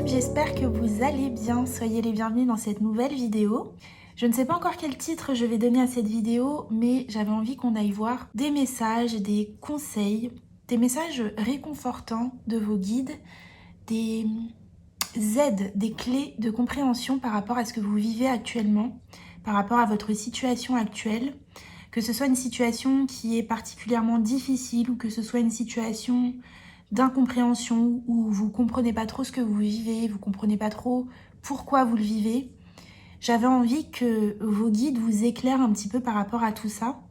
j'espère que vous allez bien. Soyez les bienvenus dans cette nouvelle vidéo. Je ne sais pas encore quel titre je vais donner à cette vidéo, mais j'avais envie qu'on aille voir des messages, des conseils, des messages réconfortants de vos guides, des aides, des clés de compréhension par rapport à ce que vous vivez actuellement, par rapport à votre situation actuelle, que ce soit une situation qui est particulièrement difficile ou que ce soit une situation d'incompréhension où vous comprenez pas trop ce que vous vivez, vous comprenez pas trop pourquoi vous le vivez. J'avais envie que vos guides vous éclairent un petit peu par rapport à tout ça,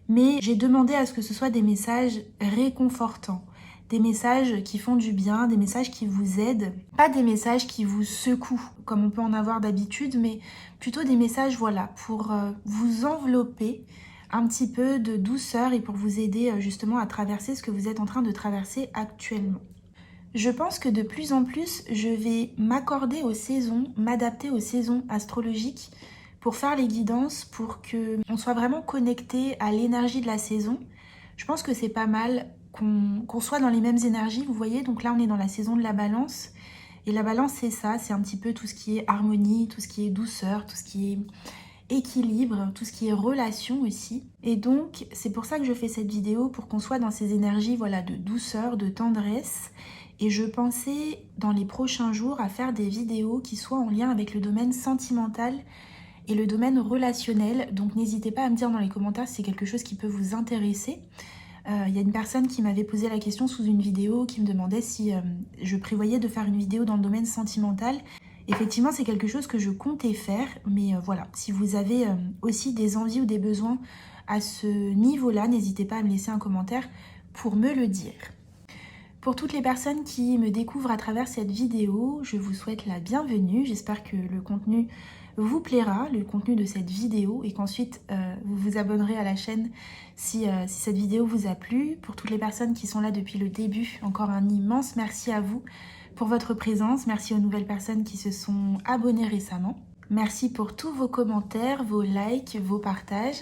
mais j'ai demandé à ce que ce soit des messages réconfortants, des messages qui font du bien, des messages qui vous aident, pas des messages qui vous secouent comme on peut en avoir d'habitude, mais plutôt des messages voilà pour vous envelopper un petit peu de douceur et pour vous aider justement à traverser ce que vous êtes en train de traverser actuellement. Je pense que de plus en plus, je vais m'accorder aux saisons, m'adapter aux saisons astrologiques pour faire les guidances, pour qu'on soit vraiment connecté à l'énergie de la saison. Je pense que c'est pas mal qu'on soit dans les mêmes énergies, vous voyez. Donc là, on est dans la saison de la balance. Et la balance, c'est ça, c'est un petit peu tout ce qui est harmonie, tout ce qui est douceur, tout ce qui est équilibre, tout ce qui est relation aussi. Et donc, c'est pour ça que je fais cette vidéo, pour qu'on soit dans ces énergies voilà, de douceur, de tendresse. Et je pensais, dans les prochains jours, à faire des vidéos qui soient en lien avec le domaine sentimental et le domaine relationnel. Donc, n'hésitez pas à me dire dans les commentaires si c'est quelque chose qui peut vous intéresser. Il y a une personne qui m'avait posé la question sous une vidéo, qui me demandait si je prévoyais de faire une vidéo dans le domaine sentimental. Effectivement, c'est quelque chose que je comptais faire, mais voilà, si vous avez aussi des envies ou des besoins à ce niveau-là, n'hésitez pas à me laisser un commentaire pour me le dire. Pour toutes les personnes qui me découvrent à travers cette vidéo, je vous souhaite la bienvenue. J'espère que le contenu vous plaira, le contenu de cette vidéo, et qu'ensuite vous vous abonnerez à la chaîne si cette vidéo vous a plu. Pour toutes les personnes qui sont là depuis le début, encore un immense merci à vous pour votre présence. Merci aux nouvelles personnes qui se sont abonnées récemment. Merci pour tous vos commentaires, vos likes, vos partages.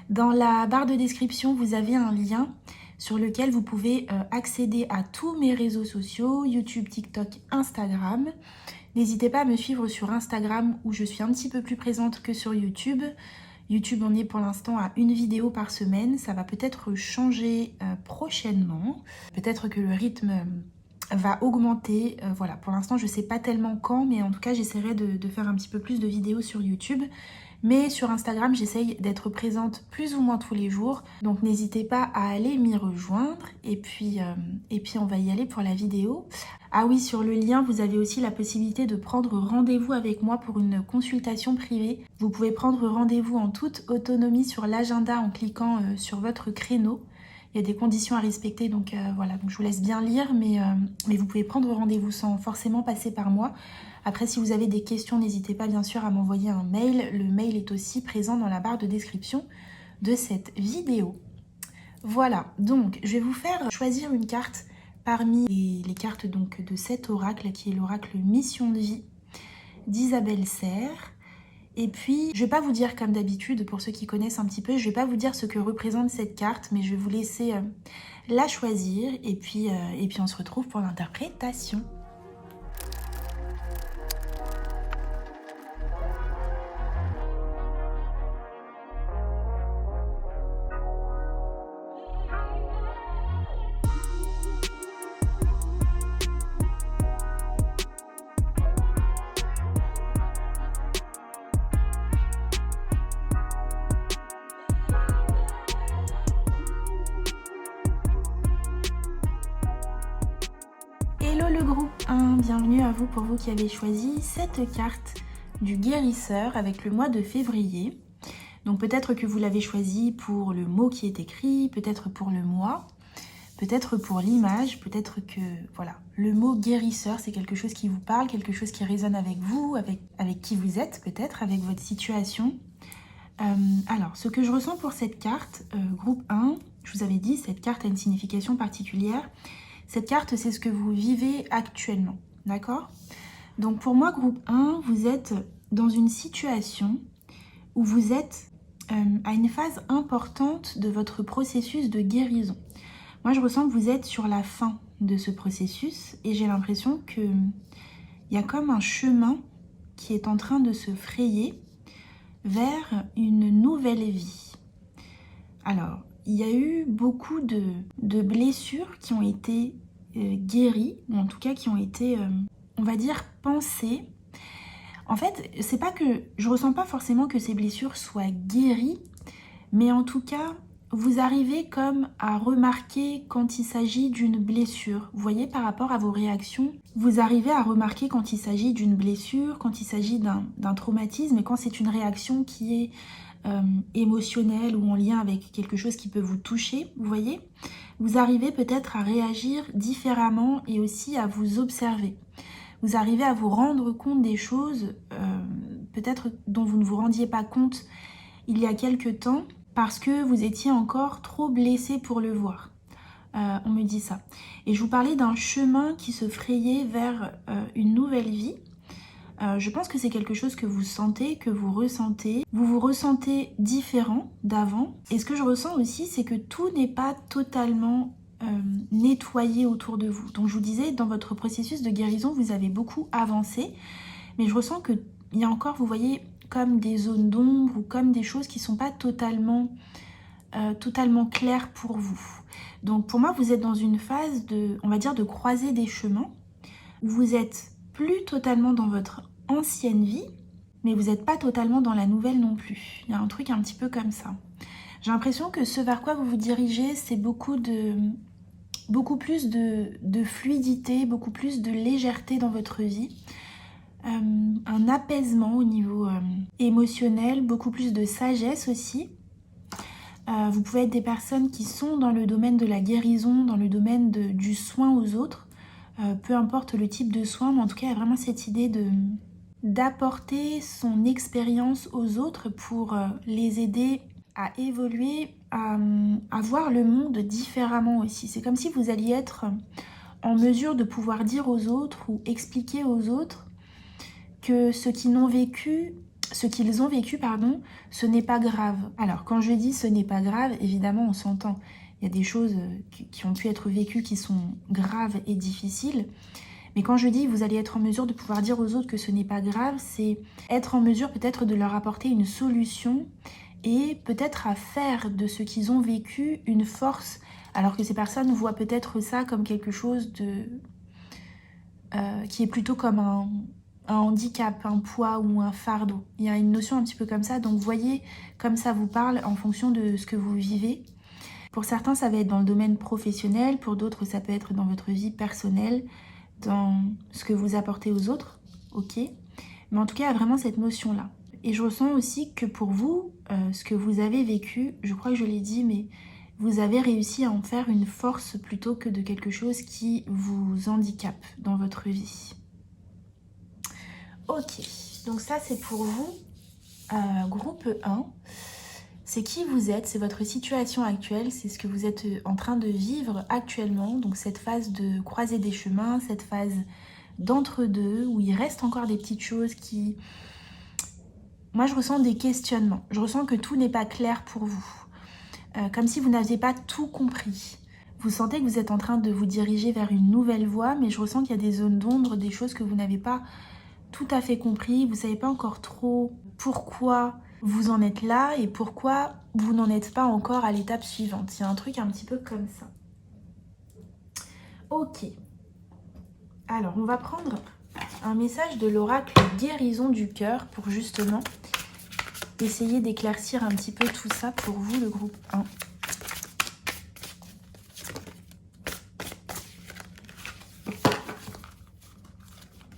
Dans la barre de description, vous avez un lien sur lequel vous pouvez accéder à tous mes réseaux sociaux, YouTube, TikTok, Instagram. N'hésitez pas à me suivre sur Instagram où je suis un petit peu plus présente que sur YouTube. YouTube, on est pour l'instant à une vidéo par semaine. Ça va peut-être changer prochainement. Peut-être que le rythme va augmenter. Voilà, pour l'instant, je ne sais pas tellement quand, mais en tout cas, j'essaierai de faire un petit peu plus de vidéos sur YouTube. Mais sur Instagram, j'essaye d'être présente plus ou moins tous les jours. Donc n'hésitez pas à aller m'y rejoindre. Et puis on va y aller pour la vidéo. Ah oui, sur le lien, vous avez aussi la possibilité de prendre rendez-vous avec moi pour une consultation privée. Vous pouvez prendre rendez-vous en toute autonomie sur l'agenda en cliquant sur votre créneau. Il y a des conditions à respecter, donc voilà. Donc je vous laisse bien lire, mais vous pouvez prendre rendez-vous sans forcément passer par moi. Après, si vous avez des questions, n'hésitez pas bien sûr à m'envoyer un mail. Le mail est aussi présent dans la barre de description de cette vidéo. Voilà, donc je vais vous faire choisir une carte parmi les cartes donc, de cet oracle, qui est l'oracle Mission de vie d'Isabelle Serre. Et puis, je ne vais pas vous dire comme d'habitude, pour ceux qui connaissent un petit peu, je ne vais pas vous dire ce que représente cette carte, mais je vais vous laisser la choisir. Et puis on se retrouve pour l'interprétation. Hello le groupe 1, bienvenue à vous pour vous qui avez choisi cette carte du guérisseur avec le mois de février. Donc peut-être que vous l'avez choisi pour le mot qui est écrit, peut-être pour le mois, peut-être pour l'image, peut-être que voilà, le mot guérisseur c'est quelque chose qui vous parle, quelque chose qui résonne avec vous, avec qui vous êtes peut-être, avec votre situation. Alors, ce que je ressens pour cette carte, groupe 1, je vous avais dit, cette carte a une signification particulière. Cette carte, c'est ce que vous vivez actuellement, d'accord? Donc pour moi, groupe 1, vous êtes dans une situation où vous êtes à une phase importante de votre processus de guérison. Moi, je ressens que vous êtes sur la fin de ce processus et j'ai l'impression qu'il il y a comme un chemin qui est en train de se frayer vers une nouvelle vie. Alors, il y a eu beaucoup de blessures qui ont été guéries, ou en tout cas qui ont été, on va dire, pensées. En fait, c'est pas que je ressens pas forcément que ces blessures soient guéries, mais en tout cas, vous arrivez comme à remarquer quand il s'agit d'une blessure. Vous voyez, par rapport à vos réactions, vous arrivez à remarquer quand il s'agit d'une blessure, quand il s'agit d'un traumatisme, et quand c'est une réaction qui est émotionnelle ou en lien avec quelque chose qui peut vous toucher, vous voyez, vous arrivez peut-être à réagir différemment et aussi à vous observer. Vous arrivez à vous rendre compte des choses peut-être dont vous ne vous rendiez pas compte il y a quelque temps parce que vous étiez encore trop blessé pour le voir. On me dit ça. Et je vous parlais d'un chemin qui se frayait vers une nouvelle vie. Je pense que c'est quelque chose que vous sentez, que vous ressentez. Vous vous ressentez différent d'avant. Et ce que je ressens aussi, c'est que tout n'est pas totalement nettoyé autour de vous. Donc je vous disais, dans votre processus de guérison, vous avez beaucoup avancé. Mais je ressens qu'il y a encore, vous voyez, comme des zones d'ombre ou comme des choses qui ne sont pas totalement claires pour vous. Donc pour moi, vous êtes dans une phase de, on va dire, de croiser des chemins. Où vous êtes plus totalement dans votre ancienne vie, mais vous n'êtes pas totalement dans la nouvelle non plus. Il y a un truc un petit peu comme ça. J'ai l'impression que ce vers quoi vous vous dirigez, c'est beaucoup plus de fluidité, beaucoup plus de légèreté dans votre vie. Un apaisement au niveau émotionnel, beaucoup plus de sagesse aussi. Vous pouvez être des personnes qui sont dans le domaine de la guérison, dans le domaine du soin aux autres. Peu importe le type de soin, mais en tout cas, il y a vraiment cette idée d'apporter son expérience aux autres pour les aider à évoluer, à voir le monde différemment aussi. C'est comme si vous alliez être en mesure de pouvoir dire aux autres ou expliquer aux autres que ce qu'ils ont vécu, ce n'est pas grave. Alors, quand je dis ce n'est pas grave, évidemment, on s'entend. Il y a des choses qui ont pu être vécues qui sont graves et difficiles. Mais quand je dis vous allez être en mesure de pouvoir dire aux autres que ce n'est pas grave, c'est être en mesure peut-être de leur apporter une solution et peut-être à faire de ce qu'ils ont vécu une force, alors que ces personnes voient peut-être ça comme quelque chose qui est plutôt comme un handicap, un poids ou un fardeau. Il y a une notion un petit peu comme ça, donc voyez comme ça vous parle en fonction de ce que vous vivez. Pour certains, ça va être dans le domaine professionnel, pour d'autres, ça peut être dans votre vie personnelle, dans ce que vous apportez aux autres, ok. Mais en tout cas, il y a vraiment cette notion-là. Et je ressens aussi que pour vous, ce que vous avez vécu, je crois que je l'ai dit, mais vous avez réussi à en faire une force plutôt que de quelque chose qui vous handicape dans votre vie. Ok, donc ça c'est pour vous, groupe 1. C'est qui vous êtes, c'est votre situation actuelle, c'est ce que vous êtes en train de vivre actuellement. Donc cette phase de croiser des chemins, cette phase d'entre-deux, où il reste encore des petites choses qui... Moi je ressens des questionnements, je ressens que tout n'est pas clair pour vous. Comme si vous n'aviez pas tout compris. Vous sentez que vous êtes en train de vous diriger vers une nouvelle voie, mais je ressens qu'il y a des zones d'ombre, des choses que vous n'avez pas tout à fait compris. Vous ne savez pas encore trop pourquoi vous en êtes là et pourquoi vous n'en êtes pas encore à l'étape suivante. Il y a un truc un petit peu comme ça. Ok. Alors, on va prendre un message de l'oracle guérison du cœur pour justement essayer d'éclaircir un petit peu tout ça pour vous, le groupe 1.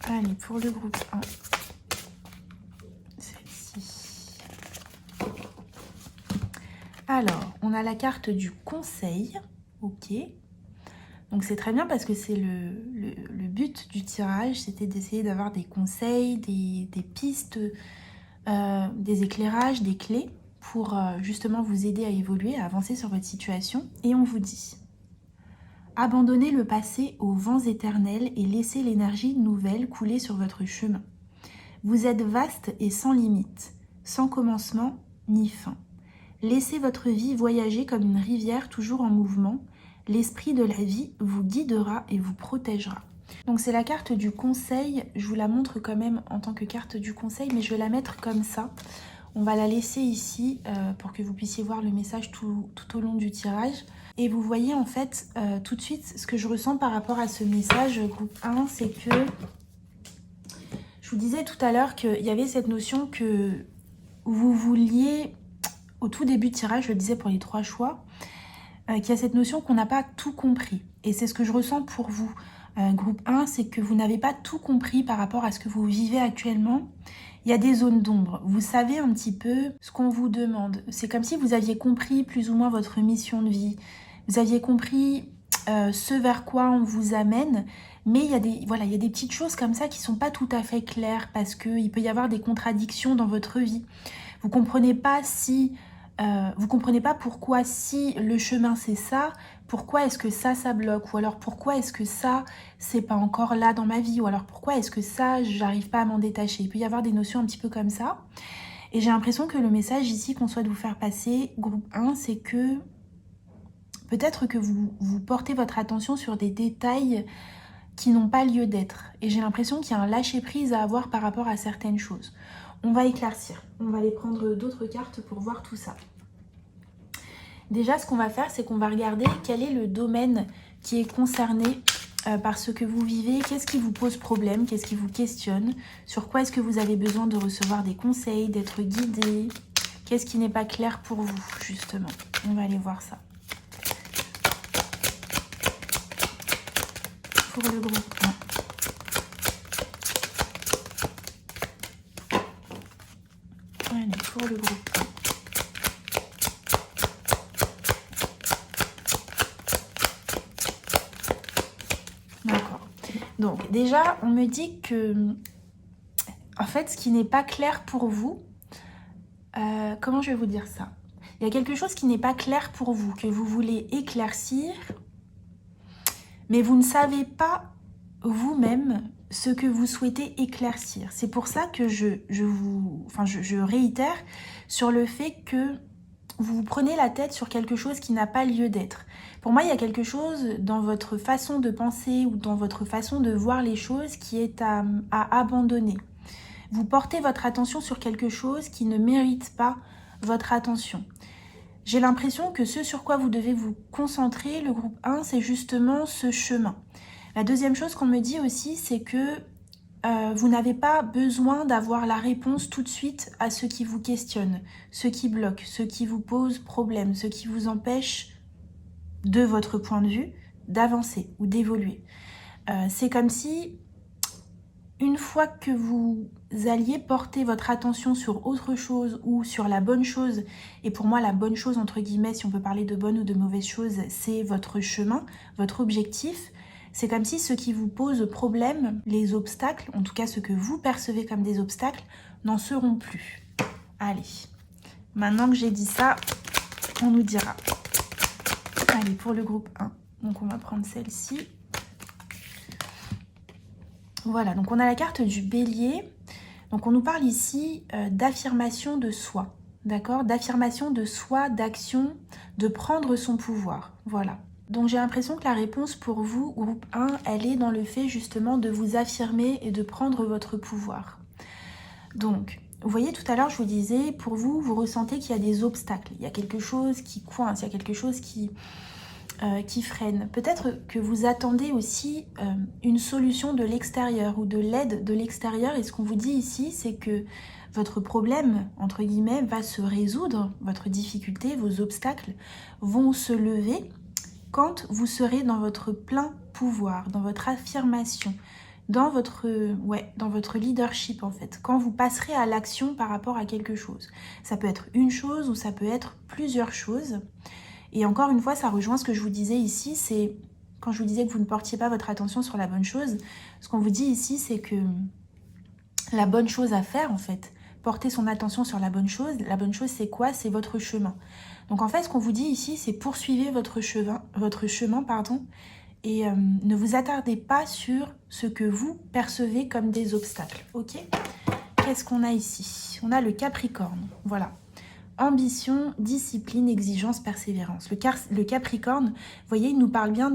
Allez, pour le groupe 1. Celle-ci. Alors, on a la carte du conseil. Ok. Donc c'est très bien parce que c'est le but du tirage, c'était d'essayer d'avoir des conseils, des pistes, des éclairages, des clés pour justement vous aider à évoluer, à avancer sur votre situation. Et on vous dit: abandonnez le passé aux vents éternels et laissez l'énergie nouvelle couler sur votre chemin. Vous êtes vaste et sans limite, sans commencement ni fin. Laissez votre vie voyager comme une rivière toujours en mouvement. L'esprit de la vie vous guidera et vous protégera. Donc c'est la carte du conseil, je vous la montre quand même en tant que carte du conseil, mais je vais la mettre comme ça. On va la laisser ici pour que vous puissiez voir le message tout au long du tirage. Et vous voyez en fait tout de suite ce que je ressens par rapport à ce message groupe 1, c'est que je vous disais tout à l'heure qu'il y avait cette notion que vous vouliez, au tout début de tirage, je le disais pour les 3 choix, qu'il y a cette notion qu'on n'a pas tout compris. Et c'est ce que je ressens pour vous. Groupe 1, c'est que vous n'avez pas tout compris par rapport à ce que vous vivez actuellement. Il y a des zones d'ombre. Vous savez un petit peu ce qu'on vous demande. C'est comme si vous aviez compris plus ou moins votre mission de vie. Vous aviez compris ce vers quoi on vous amène. Mais il y a des petites choses comme ça qui ne sont pas tout à fait claires parce qu'il peut y avoir des contradictions dans votre vie. Vous ne comprenez pas vous comprenez pas pourquoi si le chemin c'est ça, pourquoi est-ce que ça bloque, ou alors pourquoi est-ce que ça c'est pas encore là dans ma vie, ou alors pourquoi est-ce que ça j'arrive pas à m'en détacher. Il peut y avoir des notions un petit peu comme ça. Et j'ai l'impression que le message ici qu'on souhaite vous faire passer, groupe 1, c'est que peut-être que vous portez votre attention sur des détails qui n'ont pas lieu d'être. Et j'ai l'impression qu'il y a un lâcher-prise à avoir par rapport à certaines choses. On va éclaircir. On va aller prendre d'autres cartes pour voir tout ça. Déjà, ce qu'on va faire, c'est qu'on va regarder quel est le domaine qui est concerné par ce que vous vivez. Qu'est-ce qui vous pose problème? Qu'est-ce qui vous questionne? Sur quoi est-ce que vous avez besoin de recevoir des conseils, d'être guidé? Qu'est-ce qui n'est pas clair pour vous, justement? On va aller voir ça. Pour le groupe 1. Allez, pour le groupe 1. D'accord. Donc, déjà, on me dit que, en fait, ce qui n'est pas clair pour vous, comment je vais vous dire ça? Il y a quelque chose qui n'est pas clair pour vous, que vous voulez éclaircir, mais vous ne savez pas vous-même ce que vous souhaitez éclaircir. C'est pour ça que je réitère sur le fait que vous prenez la tête sur quelque chose qui n'a pas lieu d'être. Pour moi, il y a quelque chose dans votre façon de penser ou dans votre façon de voir les choses qui est à abandonner. Vous portez votre attention sur quelque chose qui ne mérite pas votre attention. J'ai l'impression que ce sur quoi vous devez vous concentrer, le groupe 1, c'est justement ce chemin. La deuxième chose qu'on me dit aussi, c'est que vous n'avez pas besoin d'avoir la réponse tout de suite à ce qui vous questionne, ce qui bloque, ce qui vous pose problème, ce qui vous empêche, de votre point de vue, d'avancer ou d'évoluer. C'est comme si, une fois que vous alliez porter votre attention sur autre chose ou sur la bonne chose, et pour moi la bonne chose entre guillemets, si on peut parler de bonne ou de mauvaise chose, c'est votre chemin, votre objectif. C'est comme si ce qui vous pose problème, les obstacles, en tout cas ce que vous percevez comme des obstacles, n'en seront plus. Allez, maintenant que j'ai dit ça, on nous dira. Allez, pour le groupe 1, donc on va prendre celle-ci. Voilà, donc on a la carte du bélier. Donc on nous parle ici d'affirmation de soi, d'accord? D'affirmation de soi, d'action, de prendre son pouvoir, voilà. Donc j'ai l'impression que la réponse pour vous, groupe 1, elle est dans le fait justement de vous affirmer et de prendre votre pouvoir. Donc, vous voyez tout à l'heure, je vous disais, pour vous, vous ressentez qu'il y a des obstacles. Il y a quelque chose qui coince, il y a quelque chose qui freine. Peut-être que vous attendez aussi une solution de l'extérieur ou de l'aide de l'extérieur. Et ce qu'on vous dit ici, c'est que votre problème, entre guillemets, va se résoudre. Votre difficulté, vos obstacles vont se lever quand vous serez dans votre plein pouvoir, dans votre affirmation, dans votre leadership en fait, quand vous passerez à l'action par rapport à quelque chose. Ça peut être une chose ou ça peut être plusieurs choses. Et encore une fois, ça rejoint ce que je vous disais ici, c'est quand je vous disais que vous ne portiez pas votre attention sur la bonne chose, ce qu'on vous dit ici, c'est que la bonne chose à faire en fait, porter son attention sur la bonne chose c'est quoi? C'est votre chemin. Donc en fait, ce qu'on vous dit ici, c'est poursuivez votre chemin, et ne vous attardez pas sur ce que vous percevez comme des obstacles, ok? Qu'est-ce qu'on a ici? On a le Capricorne, voilà. ambition, discipline, exigence, persévérance. Le Capricorne, vous voyez, il nous parle bien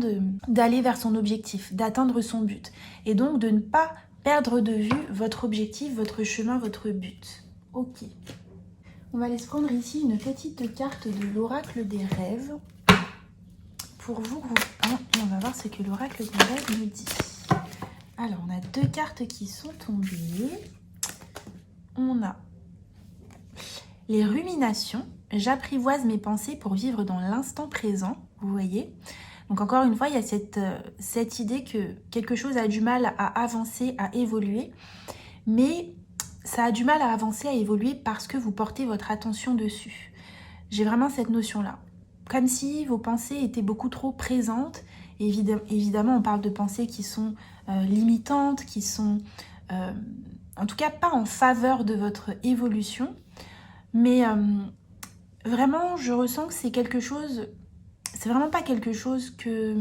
d'aller vers son objectif, d'atteindre son but. Et donc de ne pas perdre de vue votre objectif, votre chemin, votre but. Ok. On va aller se prendre ici une petite carte de l'oracle des rêves. Pour vous, groupe 1, et on va voir ce que l'oracle des rêves nous dit. Alors, on a 2 cartes qui sont tombées. On a les ruminations. J'apprivoise mes pensées pour vivre dans l'instant présent. Vous voyez? Donc, encore une fois, il y a cette idée que quelque chose a du mal à avancer, à évoluer. Mais ça a du mal à avancer, à évoluer parce que vous portez votre attention dessus. J'ai vraiment cette notion-là. Comme si vos pensées étaient beaucoup trop présentes. Évidemment, on parle de pensées qui sont limitantes, qui sont en tout cas pas en faveur de votre évolution. Mais vraiment, je ressens que c'est quelque chose... C'est vraiment pas quelque chose que...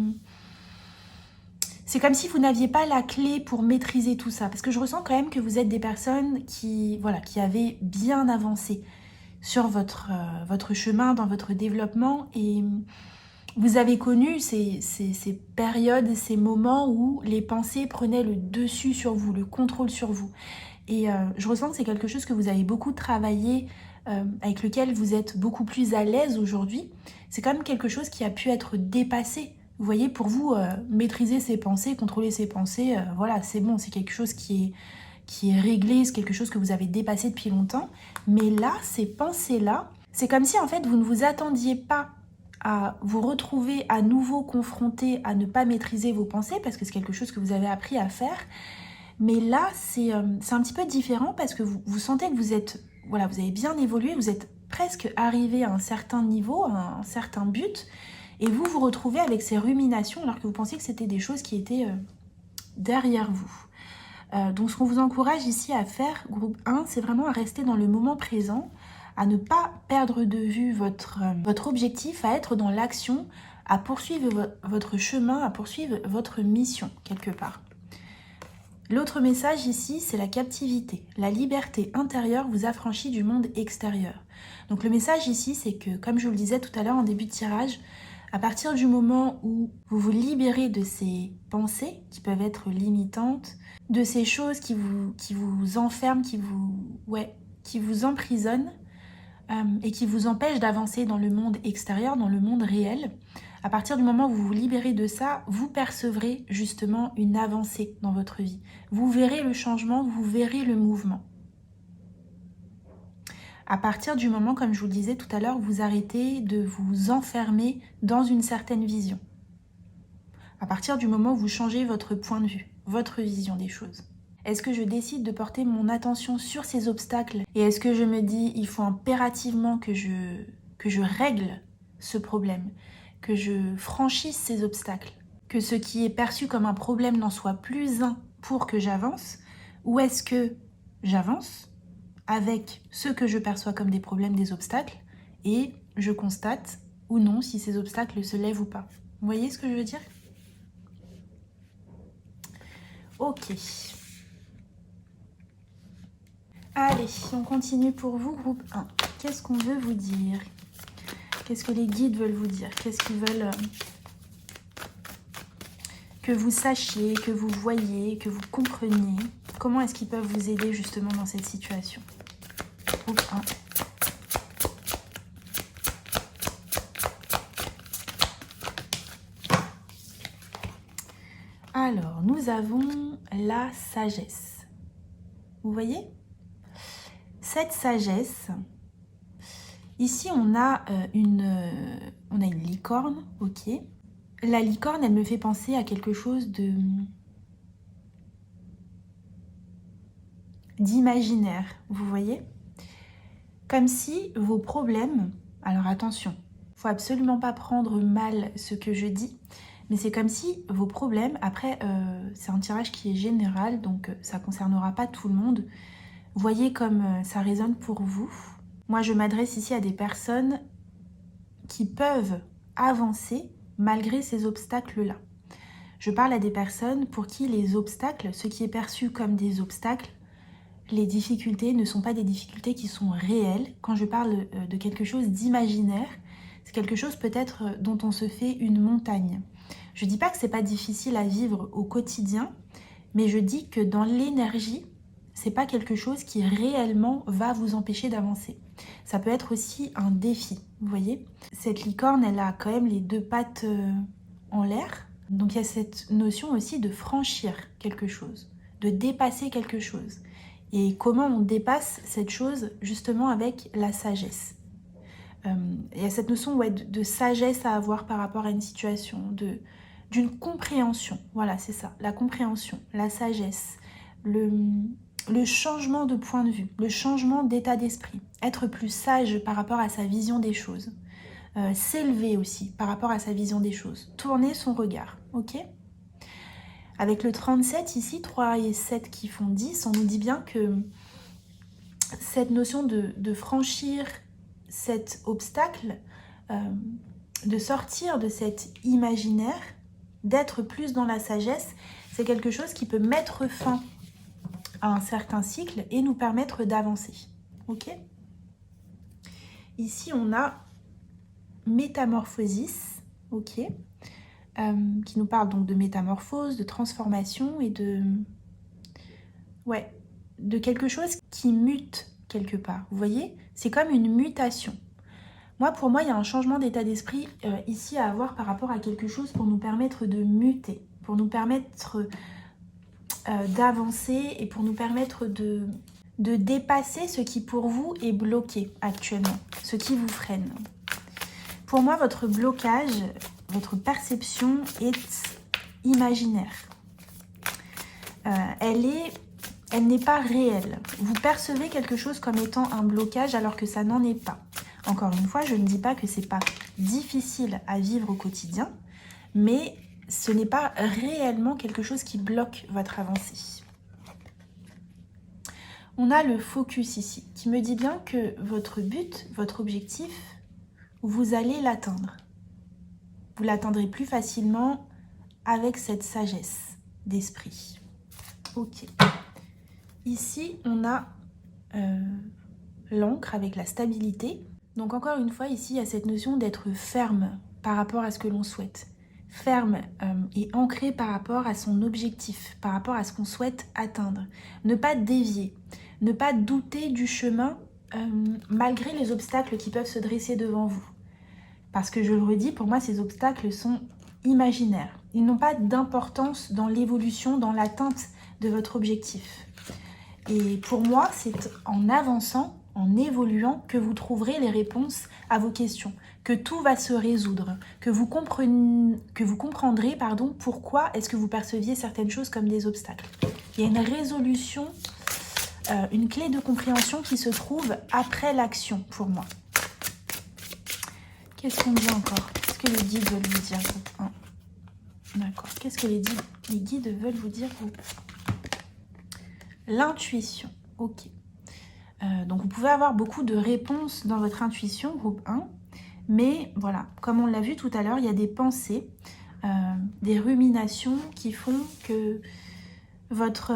C'est comme si vous n'aviez pas la clé pour maîtriser tout ça. Parce que je ressens quand même que vous êtes des personnes qui avaient bien avancé sur votre chemin, dans votre développement. Et vous avez connu ces périodes, ces moments où les pensées prenaient le dessus sur vous, le contrôle sur vous. Et je ressens que c'est quelque chose que vous avez beaucoup travaillé, avec lequel vous êtes beaucoup plus à l'aise aujourd'hui. C'est quand même quelque chose qui a pu être dépassé. Vous voyez, pour vous, maîtriser ses pensées, contrôler ses pensées, voilà, c'est bon, c'est quelque chose qui est réglé, c'est quelque chose que vous avez dépassé depuis longtemps. Mais là, ces pensées-là, c'est comme si en fait vous ne vous attendiez pas à vous retrouver à nouveau confronté à ne pas maîtriser vos pensées, parce que c'est quelque chose que vous avez appris à faire. Mais là, c'est un petit peu différent parce que vous sentez que vous êtes, voilà, vous avez bien évolué, vous êtes presque arrivé à un certain niveau, à un certain but, et vous vous retrouvez avec ces ruminations alors que vous pensiez que c'était des choses qui étaient derrière vous. Donc ce qu'on vous encourage ici à faire, groupe 1, c'est vraiment à rester dans le moment présent, à ne pas perdre de vue votre objectif, à être dans l'action, à poursuivre votre chemin, à poursuivre votre mission quelque part. L'autre message ici, c'est la captivité. La liberté intérieure vous affranchit du monde extérieur. Donc le message ici, c'est que, comme je vous le disais tout à l'heure en début de tirage, à partir du moment où vous vous libérez de ces pensées qui peuvent être limitantes, de ces choses qui vous enferment, qui vous emprisonnent et qui vous empêchent d'avancer dans le monde extérieur, dans le monde réel, à partir du moment où vous vous libérez de ça, vous percevrez justement une avancée dans votre vie. Vous verrez le changement, vous verrez le mouvement. À partir du moment, comme je vous le disais tout à l'heure, vous arrêtez de vous enfermer dans une certaine vision. À partir du moment où vous changez votre point de vue, votre vision des choses. Est-ce que je décide de porter mon attention sur ces obstacles? Et est-ce que je me dis, il faut impérativement que je règle ce problème, que je franchisse ces obstacles, que ce qui est perçu comme un problème n'en soit plus un pour que j'avance? Ou est-ce que j'avance avec ce que je perçois comme des problèmes, des obstacles, et je constate ou non si ces obstacles se lèvent ou pas? Vous voyez ce que je veux dire? Ok. Allez, on continue pour vous, groupe 1. Qu'est-ce qu'on veut vous dire? Qu'est-ce que les guides veulent vous dire? Qu'est-ce qu'ils veulent que vous sachiez, que vous voyez, que vous compreniez? Comment est-ce qu'ils peuvent vous aider justement dans cette situation? Groupe 1. Alors, nous avons la sagesse. Vous voyez? Cette sagesse, ici on a une licorne, ok. La licorne, elle me fait penser à quelque chose d'imaginaire, vous voyez? Comme si vos problèmes, alors attention, il ne faut absolument pas prendre mal ce que je dis, mais c'est comme si vos problèmes, après c'est un tirage qui est général, donc ça ne concernera pas tout le monde. Voyez comme ça résonne pour vous. Moi, je m'adresse ici à des personnes qui peuvent avancer malgré ces obstacles-là. Je parle à des personnes pour qui les obstacles, ce qui est perçu comme des obstacles, les difficultés ne sont pas des difficultés qui sont réelles. Quand je parle de quelque chose d'imaginaire, c'est quelque chose peut-être dont on se fait une montagne. Je dis pas que c'est pas difficile à vivre au quotidien, mais je dis que dans l'énergie, c'est pas quelque chose qui réellement va vous empêcher d'avancer. Ça peut être aussi un défi, vous voyez. Cette licorne, elle a quand même les deux pattes en l'air. Donc il y a cette notion aussi de franchir quelque chose, de dépasser quelque chose. Et comment on dépasse cette chose justement avec la sagesse. Il y a cette notion de sagesse à avoir par rapport à une situation, d'une compréhension. Voilà, c'est ça, la compréhension, la sagesse, le changement de point de vue, le changement d'état d'esprit, être plus sage par rapport à sa vision des choses, s'élever aussi par rapport à sa vision des choses, tourner son regard, ok ? Avec le 37 ici, 3 et 7 qui font 10, on nous dit bien que cette notion de franchir cet obstacle, de sortir de cet imaginaire, d'être plus dans la sagesse, c'est quelque chose qui peut mettre fin à un certain cycle et nous permettre d'avancer. Ok ? Ici, on a métamorphosis, ok, qui nous parle donc de métamorphose, de transformation et de quelque chose qui mute quelque part. Vous voyez ? C'est comme une mutation. Pour moi, il y a un changement d'état d'esprit ici à avoir par rapport à quelque chose pour nous permettre de muter, pour nous permettre d'avancer et pour nous permettre de dépasser ce qui pour vous est bloqué actuellement, ce qui vous freine. Pour moi, votre blocage, votre perception est imaginaire. Elle n'est pas réelle. Vous percevez quelque chose comme étant un blocage alors que ça n'en est pas. Encore une fois, je ne dis pas que c'est pas difficile à vivre au quotidien, mais ce n'est pas réellement quelque chose qui bloque votre avancée. On a le focus ici, qui me dit bien que votre but, votre objectif, vous allez l'atteindre. Vous l'atteindrez plus facilement avec cette sagesse d'esprit. Ok. Ici, on a l'encre avec la stabilité. Donc encore une fois, ici, il y a cette notion d'être ferme par rapport à ce que l'on souhaite. Ferme et ancré par rapport à son objectif, par rapport à ce qu'on souhaite atteindre. Ne pas dévier, ne pas douter du chemin malgré les obstacles qui peuvent se dresser devant vous. Parce que je le redis, pour moi, ces obstacles sont imaginaires. Ils n'ont pas d'importance dans l'évolution, dans l'atteinte de votre objectif. Et pour moi, c'est en avançant, en évoluant, que vous trouverez les réponses à vos questions, que tout va se résoudre, que vous comprendrez pourquoi est-ce que vous perceviez certaines choses comme des obstacles. Il y a une résolution, une clé de compréhension qui se trouve après l'action pour moi. Qu'est-ce qu'on dit encore? Qu'est-ce que les guides veulent vous dire, groupe 1? D'accord. Qu'est-ce que les guides veulent vous dire, groupe 1? L'intuition. Ok. Donc vous pouvez avoir beaucoup de réponses dans votre intuition, groupe 1. Mais voilà, comme on l'a vu tout à l'heure, il y a des pensées, des ruminations qui font que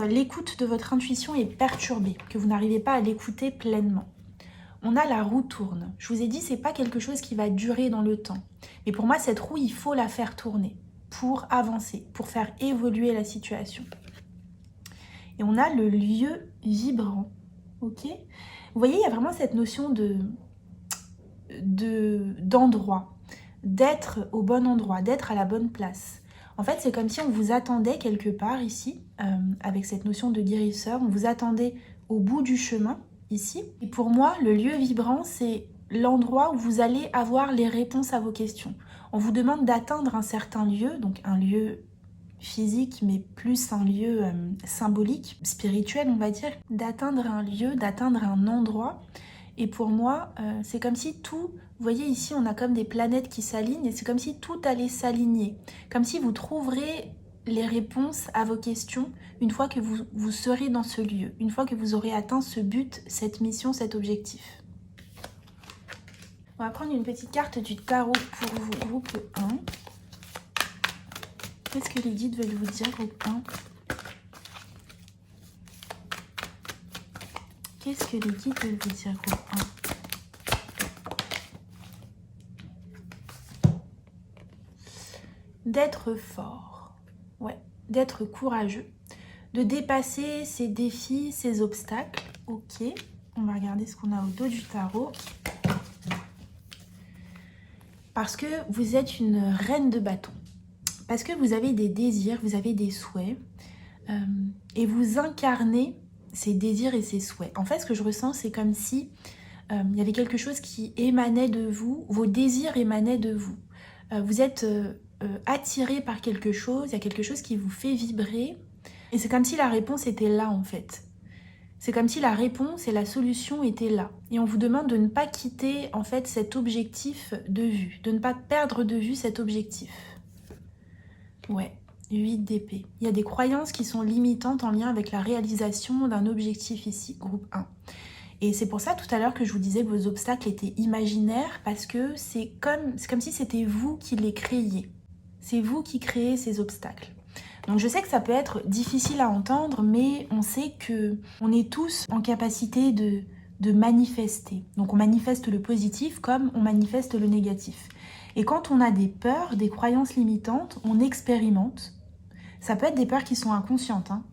l'écoute de votre intuition est perturbée, que vous n'arrivez pas à l'écouter pleinement. On a la roue tourne. Je vous ai dit, c'est pas quelque chose qui va durer dans le temps. Mais pour moi, cette roue, il faut la faire tourner pour avancer, pour faire évoluer la situation. Et on a le lieu vibrant. Ok ? Vous voyez, il y a vraiment cette notion d'endroit, d'être au bon endroit, d'être à la bonne place. En fait, c'est comme si on vous attendait quelque part ici, avec cette notion de guérisseur, on vous attendait au bout du chemin, ici. Et pour moi, le lieu vibrant, c'est l'endroit où vous allez avoir les réponses à vos questions. On vous demande d'atteindre un certain lieu, donc un lieu physique, mais plus un lieu symbolique, spirituel, on va dire, d'atteindre un lieu, d'atteindre un endroit. Et pour moi, c'est comme si tout, vous voyez ici, on a comme des planètes qui s'alignent, et c'est comme si tout allait s'aligner. Comme si vous trouverez les réponses à vos questions une fois que vous serez dans ce lieu, une fois que vous aurez atteint ce but, cette mission, cet objectif. On va prendre une petite carte du tarot pour vous, groupe 1. Qu'est-ce que les guides veulent vous dire, groupe 1? Qu'est-ce que les guides veulent vous dire, groupe 1? D'être fort, ouais, d'être courageux, de dépasser ces défis, ces obstacles. Ok, on va regarder ce qu'on a au dos du tarot. Parce que vous êtes une reine de bâton. Parce que vous avez des désirs, vous avez des souhaits. Et vous incarnez ces désirs et ces souhaits. En fait, ce que je ressens, c'est comme si il y avait quelque chose qui émanait de vous, vos désirs émanaient de vous. Vous êtes attiré par quelque chose, il y a quelque chose qui vous fait vibrer. Et c'est comme si la réponse était là, en fait. C'est comme si la réponse et la solution étaient là. Et on vous demande de ne pas quitter, en fait, cet objectif de vue, de ne pas perdre de vue cet objectif. Ouais. 8 d'épée. Il y a des croyances qui sont limitantes en lien avec la réalisation d'un objectif ici, groupe 1. Et c'est pour ça tout à l'heure que je vous disais que vos obstacles étaient imaginaires, parce que c'est comme si c'était vous qui les créiez. C'est vous qui créez ces obstacles. Donc je sais que ça peut être difficile à entendre, mais on sait que on est tous en capacité de manifester. Donc on manifeste le positif comme on manifeste le négatif. Et quand on a des peurs, des croyances limitantes, on expérimente. Ça peut être des peurs qui sont inconscientes, hein.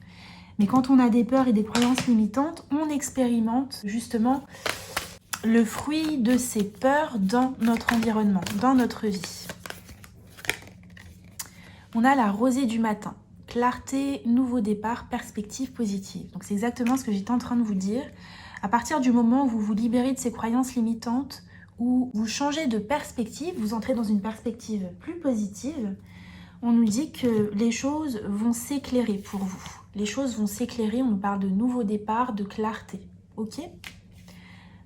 Mais quand on a des peurs et des croyances limitantes, on expérimente justement le fruit de ces peurs dans notre environnement, dans notre vie. On a la rosée du matin. Clarté, nouveau départ, perspective positive. Donc c'est exactement ce que j'étais en train de vous dire. À partir du moment où vous vous libérez de ces croyances limitantes, où vous changez de perspective, vous entrez dans une perspective plus positive, on nous dit que les choses vont s'éclairer pour vous. Les choses vont s'éclairer, on nous parle de nouveau départ, de clarté. Ok?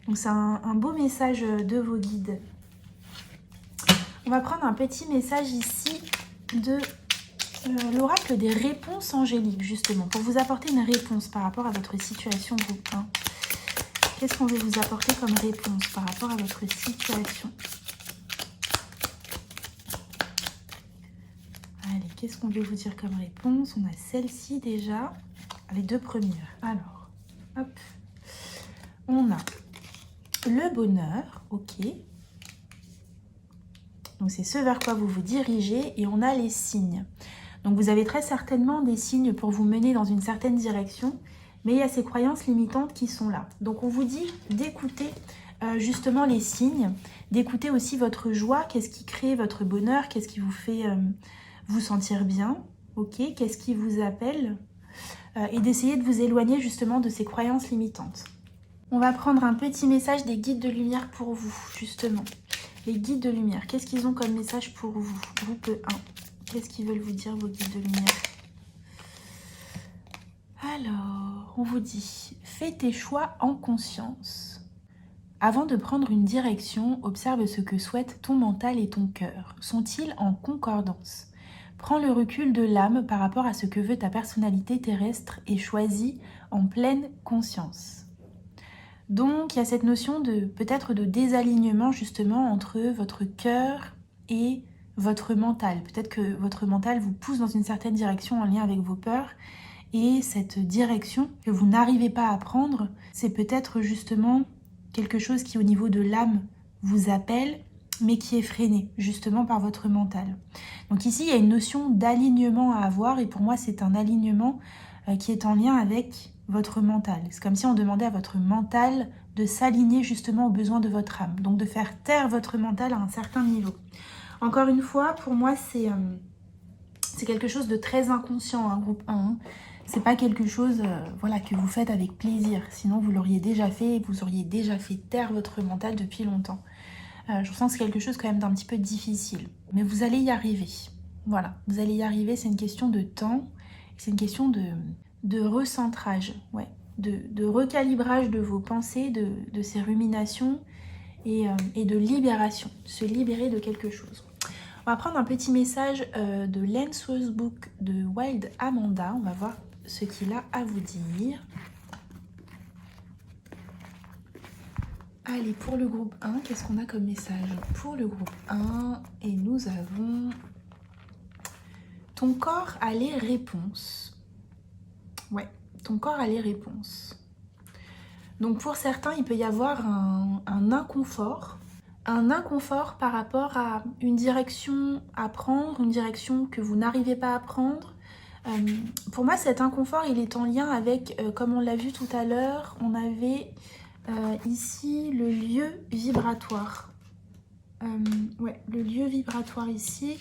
Donc c'est un beau message de vos guides. On va prendre un petit message ici de l'oracle des réponses angéliques, justement, pour vous apporter une réponse par rapport à votre situation, groupe 1. Qu'est-ce qu'on veut vous apporter comme réponse par rapport à votre situation? Allez, qu'est-ce qu'on veut vous dire comme réponse? On a celle-ci déjà, les deux premières. Alors, hop, on a le bonheur, ok. Donc c'est ce vers quoi vous vous dirigez, et on a les signes. Donc vous avez très certainement des signes pour vous mener dans une certaine direction, mais il y a ces croyances limitantes qui sont là. Donc on vous dit d'écouter justement les signes, d'écouter aussi votre joie, qu'est-ce qui crée votre bonheur, qu'est-ce qui vous fait vous sentir bien, ok, qu'est-ce qui vous appelle, et d'essayer de vous éloigner justement de ces croyances limitantes. On va prendre un petit message des guides de lumière pour vous, justement. Les guides de lumière, qu'est-ce qu'ils ont comme message pour vous? Groupe 1. Qu'est-ce qu'ils veulent vous dire, vos guides de lumière? Alors, on vous dit, fais tes choix en conscience. Avant de prendre une direction, observe ce que souhaitent ton mental et ton cœur. Sont-ils en concordance? Prends le recul de l'âme par rapport à ce que veut ta personnalité terrestre et choisis en pleine conscience. Donc, il y a cette notion de peut-être de désalignement justement entre votre cœur et votre mental. Peut-être que votre mental vous pousse dans une certaine direction en lien avec vos peurs, et cette direction que vous n'arrivez pas à prendre, c'est peut-être justement quelque chose qui au niveau de l'âme vous appelle, mais qui est freiné justement par votre mental. Donc ici, il y a une notion d'alignement à avoir, et pour moi, c'est un alignement qui est en lien avec votre mental. C'est comme si on demandait à votre mental de s'aligner justement aux besoins de votre âme, donc de faire taire votre mental à un certain niveau. Encore une fois, pour moi, c'est quelque chose de très inconscient, hein, groupe 1. Hein. C'est pas quelque chose voilà, que vous faites avec plaisir. Sinon, vous l'auriez déjà fait et vous auriez déjà fait taire votre mental depuis longtemps. Je sens que c'est quelque chose quand même d'un petit peu difficile. Mais vous allez y arriver. Voilà, vous allez y arriver. C'est une question de temps. C'est une question de recentrage. Ouais, de recalibrage de vos pensées, de ces ruminations et de libération. Se libérer de quelque chose. On va prendre un petit message de Lens Book de Wild Amanda. On va voir ce qu'il a à vous dire. Allez, pour le groupe 1, qu'est-ce qu'on a comme message? Pour le groupe 1, et nous avons... Ton corps a les réponses. Ouais, ton corps a les réponses. Donc pour certains, il peut y avoir un inconfort. Un inconfort par rapport à une direction à prendre, une direction que vous n'arrivez pas à prendre. Pour moi, cet inconfort, il est en lien avec, comme on l'a vu tout à l'heure, on avait ici le lieu vibratoire. Ouais, le lieu vibratoire ici.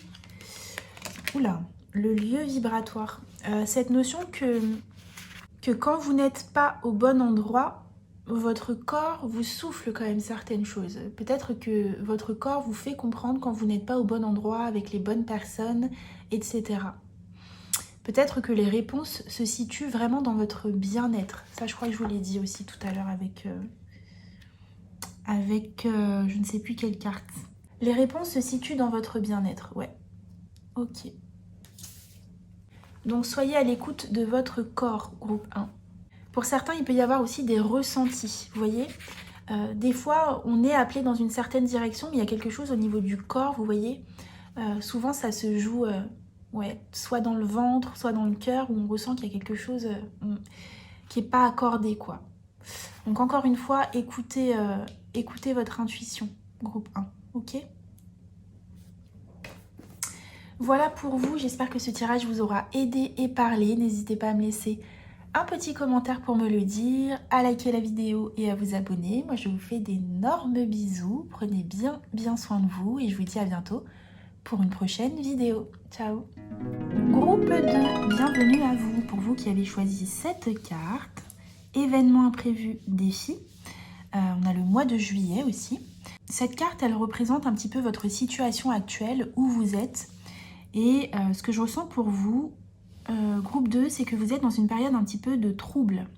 Oula, le lieu vibratoire. Cette notion que quand vous n'êtes pas au bon endroit, votre corps vous souffle quand même certaines choses. Peut-être que votre corps vous fait comprendre quand vous n'êtes pas au bon endroit, avec les bonnes personnes, etc. Peut-être que les réponses se situent vraiment dans votre bien-être. Ça, je crois que je vous l'ai dit aussi tout à l'heure avec je ne sais plus quelle carte. Les réponses se situent dans votre bien-être, ouais. Ok. Donc, soyez à l'écoute de votre corps, groupe 1. Pour certains, il peut y avoir aussi des ressentis, vous voyez. Des fois, on est appelé dans une certaine direction, mais il y a quelque chose au niveau du corps, vous voyez. Souvent, ça se joue ouais, soit dans le ventre, soit dans le cœur, où on ressent qu'il y a quelque chose qui n'est pas accordé, quoi. Donc, encore une fois, écoutez votre intuition, groupe 1, ok? Voilà pour vous, j'espère que ce tirage vous aura aidé et parlé. N'hésitez pas à me laisser un petit commentaire pour me le dire, à liker la vidéo et à vous abonner. Moi, je vous fais d'énormes bisous. Prenez bien soin de vous et je vous dis à bientôt pour une prochaine vidéo. Ciao! Groupe 2, bienvenue à vous. Pour vous qui avez choisi cette carte, événement imprévu, défi. On a le mois de juillet aussi. Cette carte, elle représente un petit peu votre situation actuelle, où vous êtes. Et ce que je ressens pour vous, groupe 2, c'est que vous êtes dans une période un petit peu de trouble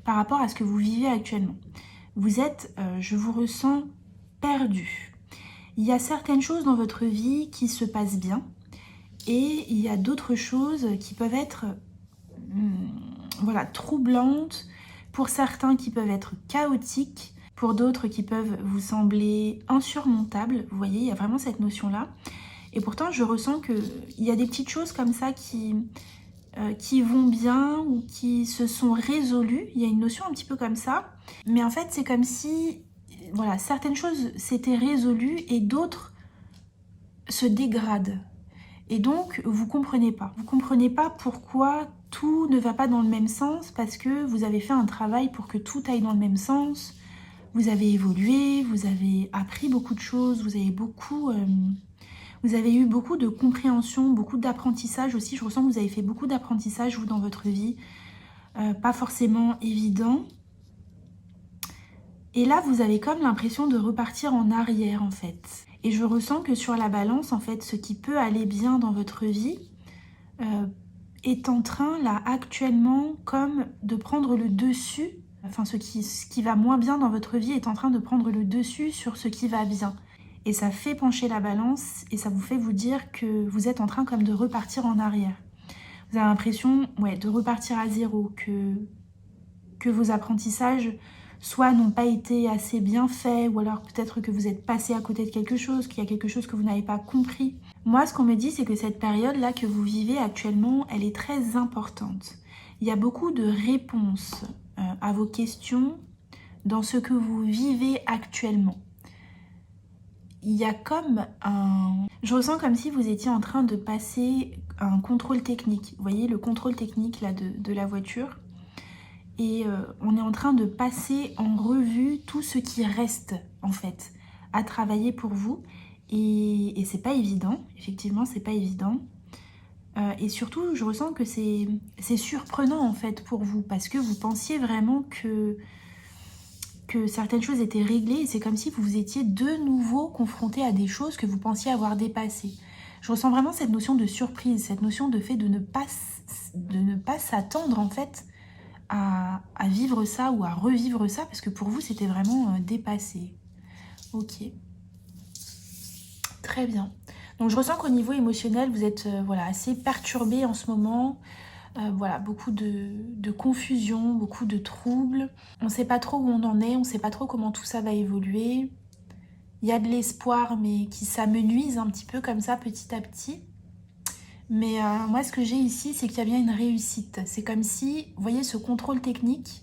par rapport à ce que vous vivez actuellement. Vous êtes, je vous ressens, perdu. Il y a certaines choses dans votre vie qui se passent bien et il y a d'autres choses qui peuvent être voilà, troublantes, pour certains qui peuvent être chaotiques, pour d'autres qui peuvent vous sembler insurmontables. Vous voyez, il y a vraiment cette notion-là. Et pourtant, je ressens qu'il y a des petites choses comme ça qui vont bien ou qui se sont résolues. Il y a une notion un petit peu comme ça. Mais en fait, c'est comme si voilà, certaines choses s'étaient résolues et d'autres se dégradent. Et donc, vous comprenez pas. Vous comprenez pas pourquoi tout ne va pas dans le même sens, parce que vous avez fait un travail pour que tout aille dans le même sens. Vous avez évolué, vous avez appris beaucoup de choses, vous avez eu beaucoup de compréhension, beaucoup d'apprentissage aussi. Je ressens que vous avez fait beaucoup d'apprentissage, vous, dans votre vie. Pas forcément évident. Et là, vous avez comme l'impression de repartir en arrière, en fait. Et je ressens que sur la balance, en fait, ce qui peut aller bien dans votre vie est en train, là, actuellement, comme de prendre le dessus. Enfin, ce qui va moins bien dans votre vie est en train de prendre le dessus sur ce qui va bien. Et ça fait pencher la balance et ça vous fait vous dire que vous êtes en train comme de repartir en arrière. Vous avez l'impression de repartir à zéro, que vos apprentissages soit n'ont pas été assez bien faits, ou alors peut-être que vous êtes passé à côté de quelque chose, qu'il y a quelque chose que vous n'avez pas compris. Moi, ce qu'on me dit, c'est que cette période-là que vous vivez actuellement, elle est très importante. Il y a beaucoup de réponses à vos questions dans ce que vous vivez actuellement. Il y a comme un... Je ressens comme si vous étiez en train de passer un contrôle technique. Vous voyez, le contrôle technique là, de la voiture. Et on est en train de passer en revue tout ce qui reste, en fait, à travailler pour vous. Et c'est pas évident, effectivement, c'est pas évident. Et surtout, je ressens que c'est surprenant, en fait, pour vous, parce que vous pensiez vraiment que certaines choses étaient réglées, et c'est comme si vous étiez de nouveau confronté à des choses que vous pensiez avoir dépassées. Je ressens vraiment cette notion de surprise, cette notion de fait de ne pas s'attendre, en fait, à vivre ça ou à revivre ça, parce que pour vous c'était vraiment dépassé. Ok, très bien. Donc je ressens qu'au niveau émotionnel vous êtes voilà, assez perturbé en ce moment. Voilà, beaucoup de confusion, beaucoup de troubles. On ne sait pas trop où on en est, on ne sait pas trop comment tout ça va évoluer. Il y a de l'espoir mais qui s'amenuise un petit peu comme ça petit à petit. Mais moi, ce que j'ai ici, c'est qu'il y a bien une réussite. C'est comme si, vous voyez, ce contrôle technique,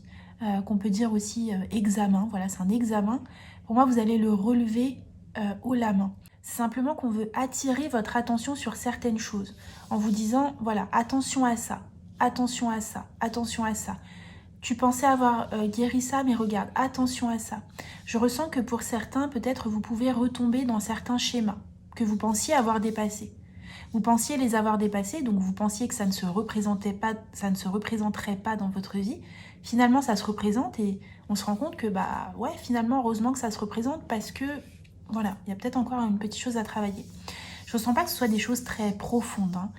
qu'on peut dire aussi examen. Voilà, c'est un examen. Pour moi, vous allez le relever haut la main. C'est simplement qu'on veut attirer votre attention sur certaines choses en vous disant, voilà, attention à ça, attention à ça, attention à ça. Tu pensais avoir guéri ça, mais regarde, attention à ça. Je ressens que pour certains, peut-être vous pouvez retomber dans certains schémas que vous pensiez avoir dépassés. Vous pensiez les avoir dépassés, donc vous pensiez que ça ne se représenterait pas dans votre vie. Finalement, ça se représente et on se rend compte que, bah ouais, finalement, heureusement que ça se représente parce que, voilà, il y a peut-être encore une petite chose à travailler. Je ne ressens pas que ce soit des choses très profondes. Hein.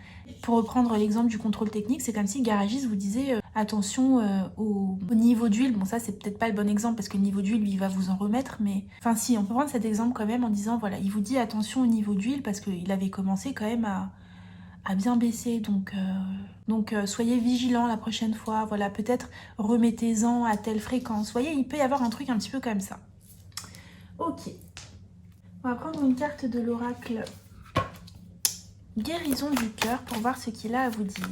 Pour reprendre l'exemple du contrôle technique, c'est comme si le garagiste vous disait attention au niveau d'huile. Bon, ça, c'est peut-être pas le bon exemple parce que le niveau d'huile, lui, il va vous en remettre. Mais enfin, si, on peut prendre cet exemple quand même en disant voilà, il vous dit attention au niveau d'huile parce qu'il avait commencé quand même à bien baisser. Donc soyez vigilants la prochaine fois. Voilà, peut-être remettez-en à telle fréquence. Vous voyez, il peut y avoir un truc un petit peu comme ça. Ok. On va prendre une carte de l'oracle guérison du cœur pour voir ce qu'il a à vous dire.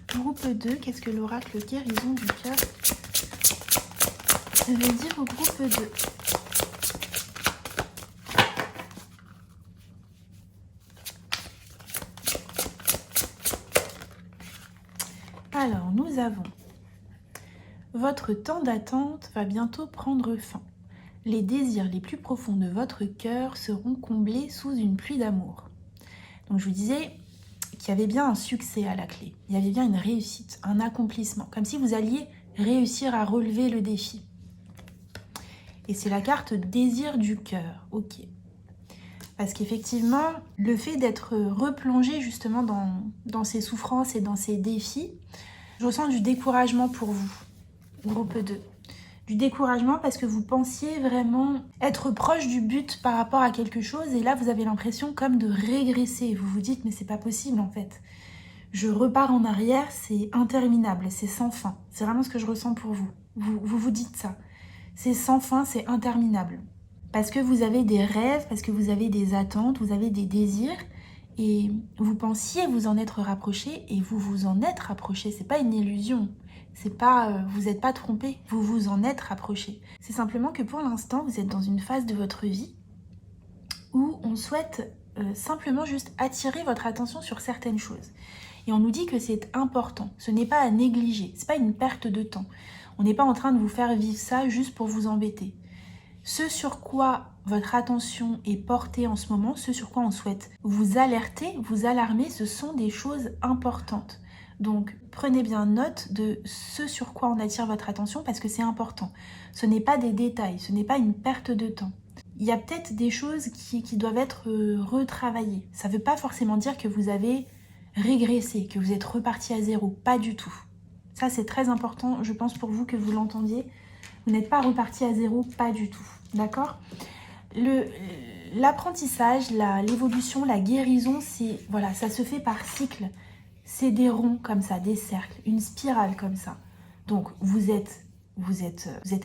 Groupe 2, qu'est-ce que l'oracle guérison du cœur veut dire au groupe 2? Alors, nous avons votre temps d'attente va bientôt prendre fin. Les désirs les plus profonds de votre cœur seront comblés sous une pluie d'amour. Donc je vous disais qu'il y avait bien un succès à la clé. Il y avait bien une réussite, un accomplissement. Comme si vous alliez réussir à relever le défi. Et c'est la carte désir du cœur. Ok. Parce qu'effectivement, le fait d'être replongé justement dans ces souffrances et dans ces défis, je ressens du découragement pour vous, groupe 2. Du découragement parce que vous pensiez vraiment être proche du but par rapport à quelque chose et là vous avez l'impression comme de régresser. Vous vous dites mais c'est pas possible en fait. Je repars en arrière, c'est interminable, c'est sans fin. C'est vraiment ce que je ressens pour vous. Vous dites ça. C'est sans fin, c'est interminable. Parce que vous avez des rêves, parce que vous avez des attentes, vous avez des désirs et vous pensiez vous en être rapproché et vous vous en êtes rapproché. C'est pas une illusion. C'est pas, vous n'êtes pas trompé, vous vous en êtes rapproché. C'est simplement que pour l'instant, vous êtes dans une phase de votre vie où on souhaite simplement juste attirer votre attention sur certaines choses. Et on nous dit que c'est important, ce n'est pas à négliger, c'est pas une perte de temps. On n'est pas en train de vous faire vivre ça juste pour vous embêter. Ce sur quoi votre attention est portée en ce moment, ce sur quoi on souhaite vous alerter, vous alarmer, ce sont des choses importantes. Donc, prenez bien note de ce sur quoi on attire votre attention parce que c'est important. Ce n'est pas des détails, ce n'est pas une perte de temps. Il y a peut-être des choses qui doivent être retravaillées. Ça ne veut pas forcément dire que vous avez régressé, que vous êtes reparti à zéro. Pas du tout. Ça, c'est très important, je pense, pour vous que vous l'entendiez. Vous n'êtes pas reparti à zéro, pas du tout. D'accord ? L'apprentissage, l'évolution, la guérison, voilà, ça se fait par cycle. C'est des ronds comme ça, des cercles, une spirale comme ça. Donc vous êtes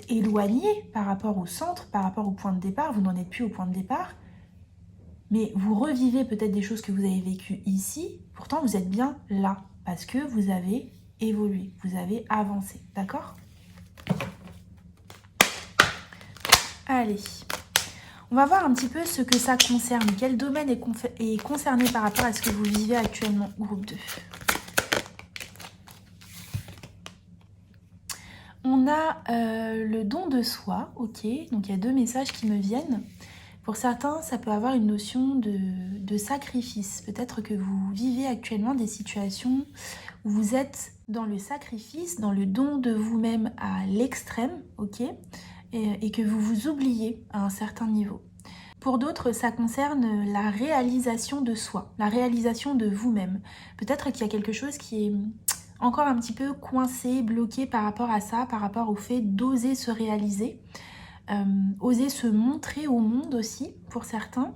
éloigné par rapport au centre, par rapport au point de départ, vous n'en êtes plus au point de départ, mais vous revivez peut-être des choses que vous avez vécues ici, pourtant vous êtes bien là, parce que vous avez évolué, vous avez avancé, d'accord ? Allez, on va voir un petit peu ce que ça concerne, quel domaine est concerné par rapport à ce que vous vivez actuellement, groupe 2. On a le don de soi, ok, donc il y a deux messages qui me viennent. Pour certains, ça peut avoir une notion de sacrifice. Peut-être que vous vivez actuellement des situations où vous êtes dans le sacrifice, dans le don de vous-même à l'extrême, ok, et que vous vous oubliez à un certain niveau. Pour d'autres, ça concerne la réalisation de soi, la réalisation de vous-même. Peut-être qu'il y a quelque chose qui est encore un petit peu coincé, bloqué par rapport à ça, par rapport au fait d'oser se réaliser, oser se montrer au monde aussi, pour certains.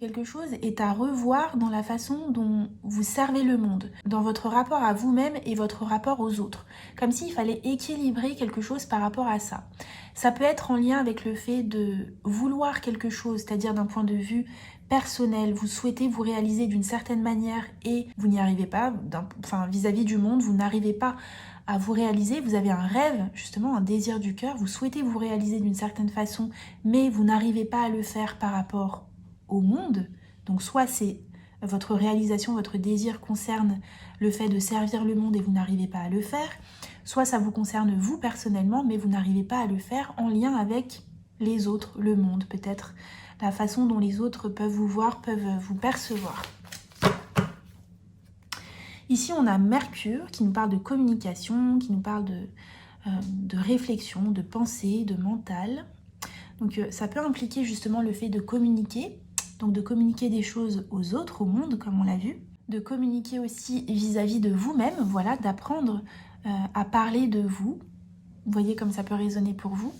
Quelque chose est à revoir dans la façon dont vous servez le monde, dans votre rapport à vous-même et votre rapport aux autres. Comme s'il fallait équilibrer quelque chose par rapport à ça. Ça peut être en lien avec le fait de vouloir quelque chose, c'est-à-dire d'un point de vue personnel, vous souhaitez vous réaliser d'une certaine manière et vous n'y arrivez pas, vis-à-vis du monde, vous n'arrivez pas à vous réaliser. Vous avez un rêve, justement, un désir du cœur. Vous souhaitez vous réaliser d'une certaine façon, mais vous n'arrivez pas à le faire par rapport au monde. Donc soit c'est votre réalisation, votre désir concerne le fait de servir le monde et vous n'arrivez pas à le faire. Soit ça vous concerne vous personnellement, mais vous n'arrivez pas à le faire en lien avec les autres, le monde peut-être. La façon dont les autres peuvent vous voir, peuvent vous percevoir. Ici, on a Mercure qui nous parle de communication, qui nous parle de réflexion, de pensée, de mental. Donc ça peut impliquer justement le fait de communiquer, donc de communiquer des choses aux autres, au monde, comme on l'a vu. De communiquer aussi vis-à-vis de vous-même, voilà, d'apprendre à parler de vous. Vous voyez comme ça peut résonner pour vous.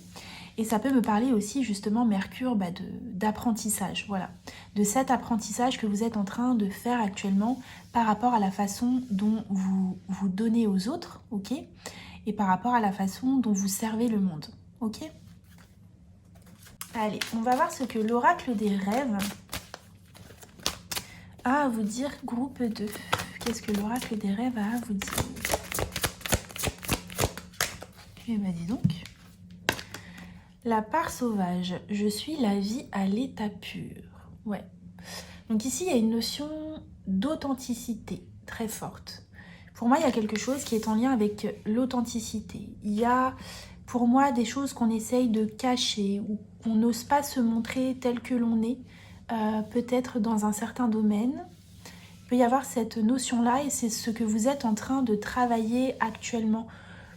Et ça peut me parler aussi justement, Mercure, d'apprentissage, voilà. De cet apprentissage que vous êtes en train de faire actuellement par rapport à la façon dont vous vous donnez aux autres, ok? Et par rapport à la façon dont vous servez le monde, ok? Allez, on va voir ce que l'oracle des rêves a à vous dire, groupe 2. Qu'est-ce que l'oracle des rêves a à vous dire? Eh ben dis donc. La part sauvage, je suis la vie à l'état pur. Ouais. Donc ici, il y a une notion d'authenticité très forte. Pour moi, il y a quelque chose qui est en lien avec l'authenticité. Il y a, pour moi, des choses qu'on essaye de cacher ou qu'on n'ose pas se montrer tel que l'on est, peut-être dans un certain domaine. Il peut y avoir cette notion-là et c'est ce que vous êtes en train de travailler actuellement.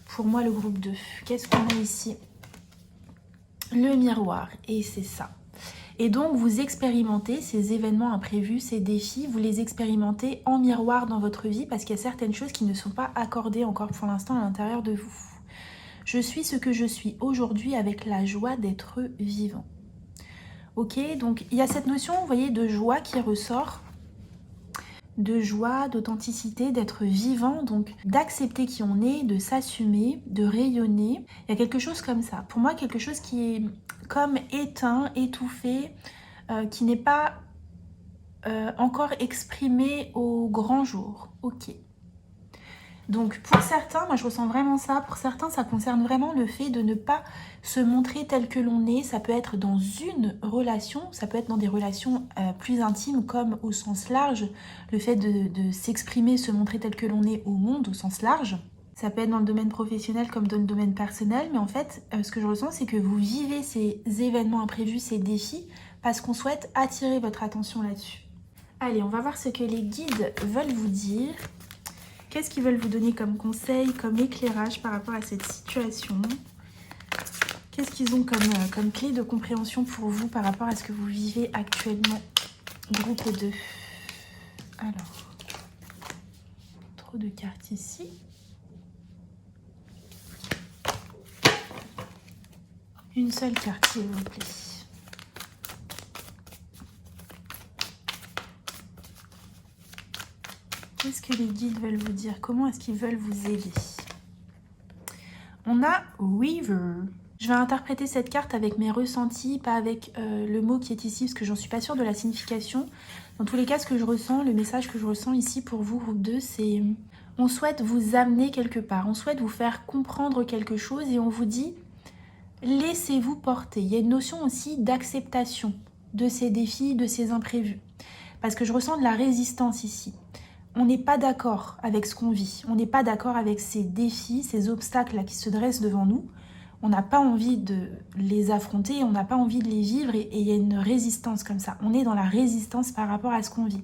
Pour moi, le groupe 2. Qu'est-ce qu'on a ici ? Le miroir, et c'est ça. Et donc, vous expérimentez ces événements imprévus, ces défis, vous les expérimentez en miroir dans votre vie parce qu'il y a certaines choses qui ne sont pas accordées encore pour l'instant à l'intérieur de vous. Je suis ce que je suis aujourd'hui avec la joie d'être vivant. Ok, donc il y a cette notion, vous voyez, de joie qui ressort, de joie, d'authenticité, d'être vivant, donc d'accepter qui on est, de s'assumer, de rayonner. Il y a quelque chose comme ça. Pour moi, quelque chose qui est comme éteint, étouffé, qui n'est pas encore exprimé au grand jour. Ok. Donc pour certains, moi je ressens vraiment ça, pour certains ça concerne vraiment le fait de ne pas se montrer tel que l'on est. Ça peut être dans une relation, ça peut être dans des relations plus intimes comme au sens large, le fait de s'exprimer, se montrer tel que l'on est au monde au sens large. Ça peut être dans le domaine professionnel comme dans le domaine personnel, mais en fait ce que je ressens c'est que vous vivez ces événements imprévus, ces défis, parce qu'on souhaite attirer votre attention là-dessus. Allez, on va voir ce que les guides veulent vous dire. Qu'est-ce qu'ils veulent vous donner comme conseil, comme éclairage par rapport à cette situation? Qu'est-ce qu'ils ont comme clé de compréhension pour vous par rapport à ce que vous vivez actuellement? Groupe 2. Alors, trop de cartes ici. Une seule carte, s'il vous plaît. Qu'est-ce que les guides veulent vous dire? Comment est-ce qu'ils veulent vous aider? On a Weaver. Je vais interpréter cette carte avec mes ressentis, pas avec le mot qui est ici, parce que j'en suis pas sûre de la signification. Dans tous les cas, ce que je ressens, le message que je ressens ici pour vous, groupe 2, c'est on souhaite vous amener quelque part, on souhaite vous faire comprendre quelque chose et on vous dit laissez-vous porter. Il y a une notion aussi d'acceptation de ces défis, de ces imprévus. Parce que je ressens de la résistance ici. On n'est pas d'accord avec ce qu'on vit. On n'est pas d'accord avec ces défis, ces obstacles là qui se dressent devant nous. On n'a pas envie de les affronter, on n'a pas envie de les vivre et il y a une résistance comme ça. On est dans la résistance par rapport à ce qu'on vit.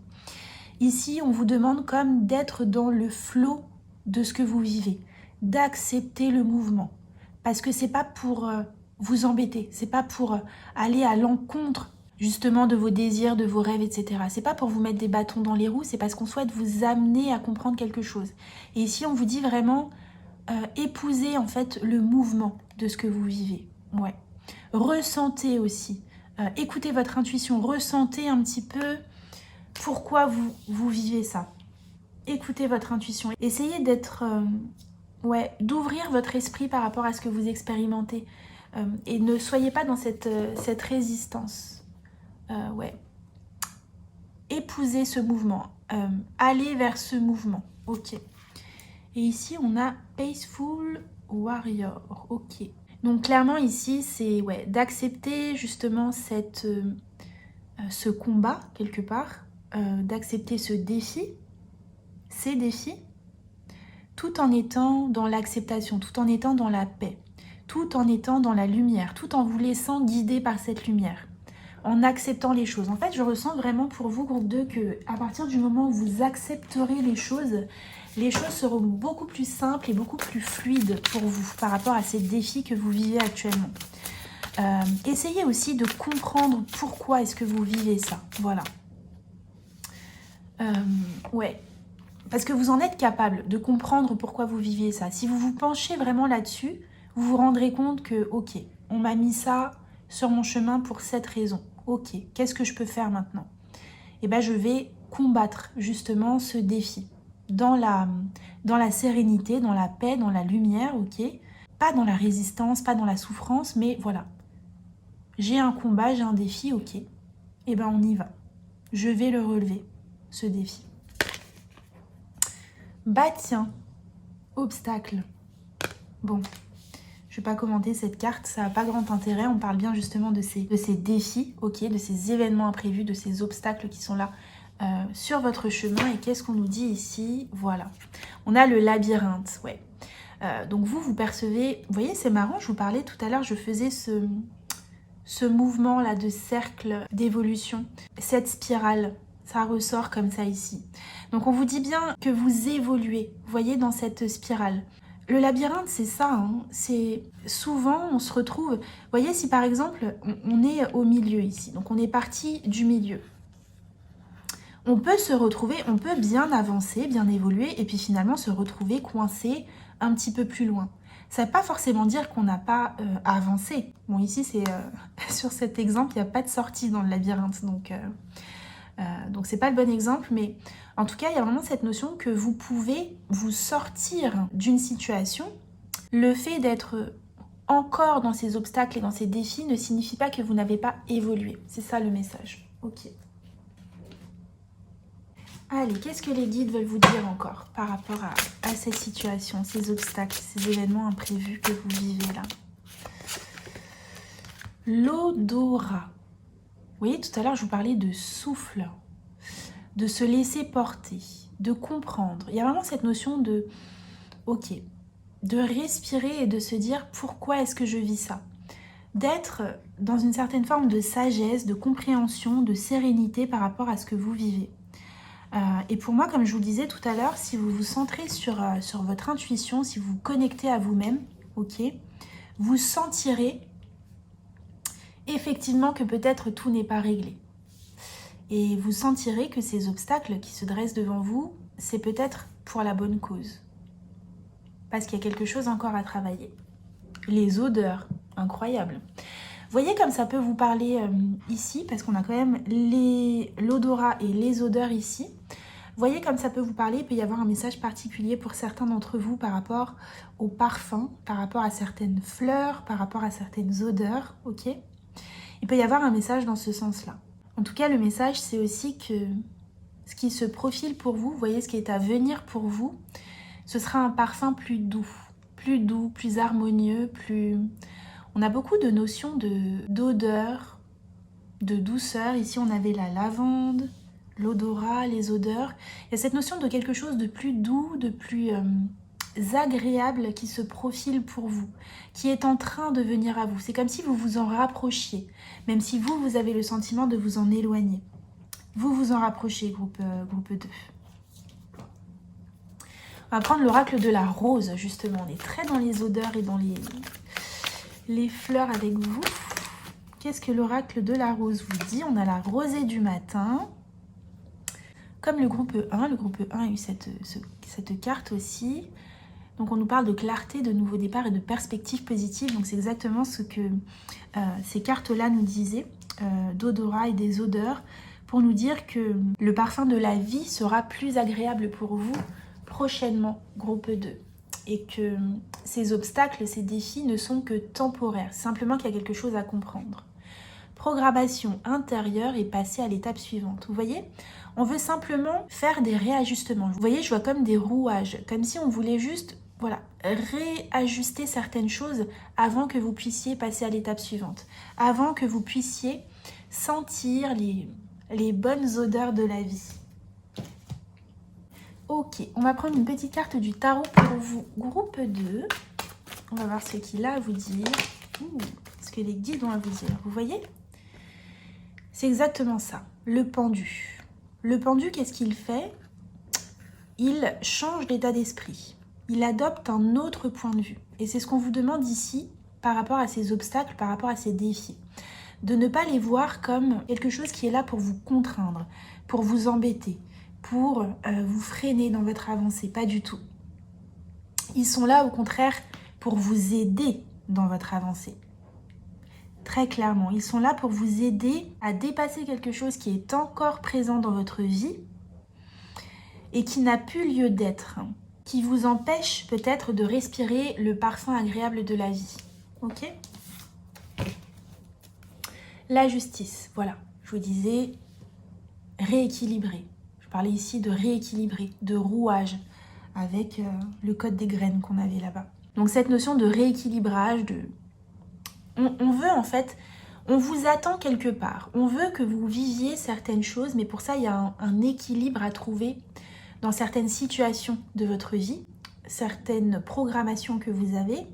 Ici, on vous demande comme d'être dans le flot de ce que vous vivez, d'accepter le mouvement. Parce que c'est pas pour vous embêter, c'est pas pour aller à l'encontre justement de vos désirs, de vos rêves, etc. C'est pas pour vous mettre des bâtons dans les roues, c'est parce qu'on souhaite vous amener à comprendre quelque chose. Et ici, on vous dit vraiment épousez en fait le mouvement de ce que vous vivez. Ouais. Ressentez aussi, écoutez votre intuition, ressentez un petit peu pourquoi vous vivez ça. Écoutez votre intuition. Essayez d'être, d'ouvrir votre esprit par rapport à ce que vous expérimentez. Et ne soyez pas dans cette résistance. Épousez ce mouvement. Allez vers ce mouvement. Ok. Et ici, on a Peaceful Warrior. Ok. Donc clairement ici, c'est ouais, d'accepter justement ce combat quelque part, d'accepter ce défi, ces défis, tout en étant dans l'acceptation, tout en étant dans la paix, tout en étant dans la lumière, tout en vous laissant guider par cette lumière, en acceptant les choses. En fait, je ressens vraiment pour vous, groupe 2, que à partir du moment où vous accepterez les choses seront beaucoup plus simples et beaucoup plus fluides pour vous par rapport à ces défis que vous vivez actuellement. Essayez aussi de comprendre pourquoi est-ce que vous vivez ça. Voilà. Ouais. Parce que vous en êtes capable de comprendre pourquoi vous viviez ça. Si vous vous penchez vraiment là-dessus, vous vous rendrez compte que, ok, on m'a mis ça sur mon chemin pour cette raison. Ok, qu'est-ce que je peux faire maintenant? Eh bien, je vais combattre justement ce défi dans la sérénité, dans la paix, dans la lumière, ok? Pas dans la résistance, pas dans la souffrance, mais voilà. J'ai un combat, j'ai un défi, ok. Eh bien, on y va. Je vais le relever, ce défi. Bah tiens, obstacle. Bon, je ne vais pas commenter cette carte, ça n'a pas grand intérêt. On parle bien justement de ces défis, ok, de ces événements imprévus, de ces obstacles qui sont là sur votre chemin. Et qu'est-ce qu'on nous dit ici? Voilà, on a le labyrinthe, ouais. Donc vous percevez, vous voyez, c'est marrant, je vous parlais tout à l'heure, je faisais ce mouvement là de cercle d'évolution, cette spirale. Ça ressort comme ça ici. Donc on vous dit bien que vous évoluez, vous voyez, dans cette spirale. Le labyrinthe, c'est ça, hein. C'est souvent, on se retrouve... Vous voyez, si par exemple, on est au milieu ici, donc on est parti du milieu. On peut se retrouver, on peut bien avancer, bien évoluer, et puis finalement se retrouver coincé un petit peu plus loin. Ça ne veut pas forcément dire qu'on n'a pas avancé. Bon, ici, c'est sur cet exemple, il n'y a pas de sortie dans le labyrinthe, donc c'est pas le bon exemple, mais en tout cas, il y a vraiment cette notion que vous pouvez vous sortir d'une situation. Le fait d'être encore dans ces obstacles et dans ces défis ne signifie pas que vous n'avez pas évolué. C'est ça le message. Ok. Allez, qu'est-ce que les guides veulent vous dire encore par rapport à cette situation, ces obstacles, ces événements imprévus que vous vivez là? L'odorat. Vous voyez, tout à l'heure, je vous parlais de souffle, de se laisser porter, de comprendre. Il y a vraiment cette notion de, ok, de respirer et de se dire pourquoi est-ce que je vis ça? D'être dans une certaine forme de sagesse, de compréhension, de sérénité par rapport à ce que vous vivez. Et pour moi, comme je vous le disais tout à l'heure, si vous vous centrez sur votre intuition, si vous vous connectez à vous-même, ok, vous sentirez effectivement que peut-être tout n'est pas réglé. Et vous sentirez que ces obstacles qui se dressent devant vous, c'est peut-être pour la bonne cause. Parce qu'il y a quelque chose encore à travailler. Les odeurs, incroyable. Vous voyez comme ça peut vous parler ici, parce qu'on a quand même l'odorat et les odeurs ici. Vous voyez comme ça peut vous parler, il peut y avoir un message particulier pour certains d'entre vous par rapport au parfum, par rapport à certaines fleurs, par rapport à certaines odeurs, ok? Il peut y avoir un message dans ce sens-là. En tout cas, le message, c'est aussi que ce qui se profile pour vous, vous voyez ce qui est à venir pour vous, ce sera un parfum plus doux, plus harmonieux, plus... On a beaucoup de notions d'odeur, de douceur. Ici, on avait la lavande, l'odorat, les odeurs. Il y a cette notion de quelque chose de plus doux, de plus agréable qui se profile pour vous, qui est en train de venir à vous. C'est comme si vous vous en rapprochiez, même si vous avez le sentiment de vous en éloigner. Vous vous en rapprochez, groupe 2. On va prendre l'oracle de la rose, justement. On est très dans les odeurs et dans les fleurs avec vous. Qu'est-ce que l'oracle de la rose vous dit? On a la rosée du matin. Comme le groupe 1, le groupe 1 a eu cette carte aussi. Donc on nous parle de clarté, de nouveau départ et de perspectives positives. Donc c'est exactement ce que ces cartes-là nous disaient, d'odorat et des odeurs, pour nous dire que le parfum de la vie sera plus agréable pour vous prochainement, groupe 2. Et que ces obstacles, ces défis ne sont que temporaires. Simplement qu'il y a quelque chose à comprendre. Programmation intérieure et passer à l'étape suivante. Vous voyez, On veut simplement faire des réajustements. Vous voyez, je vois comme des rouages, comme si on voulait juste, voilà, réajuster certaines choses avant que vous puissiez passer à l'étape suivante, avant que vous puissiez sentir les bonnes odeurs de la vie. Ok, on va prendre une petite carte du tarot pour vous, groupe 2. On va voir ce qu'il a à vous dire. Ce que les guides ont à vous dire. Vous voyez? C'est exactement ça, le pendu. Le pendu, qu'est-ce qu'il fait? Il change d'état d'esprit. Il adopte un autre point de vue. Et c'est ce qu'on vous demande ici par rapport à ces obstacles, par rapport à ces défis. De ne pas les voir comme quelque chose qui est là pour vous contraindre, pour vous embêter, pour vous freiner dans votre avancée. Pas du tout. Ils sont là, au contraire, pour vous aider dans votre avancée. Très clairement, ils sont là pour vous aider à dépasser quelque chose qui est encore présent dans votre vie et qui n'a plus lieu d'être, qui vous empêche peut-être de respirer le parfum agréable de la vie. Ok? La justice, voilà, je vous disais rééquilibrer. Je parlais ici de rééquilibrer, de rouage, avec le code des graines qu'on avait là-bas. Donc cette notion de rééquilibrage, on veut en fait, on vous attend quelque part. On veut que vous viviez certaines choses, mais pour ça, il y a un équilibre à trouver dans certaines situations de votre vie, certaines programmations que vous avez,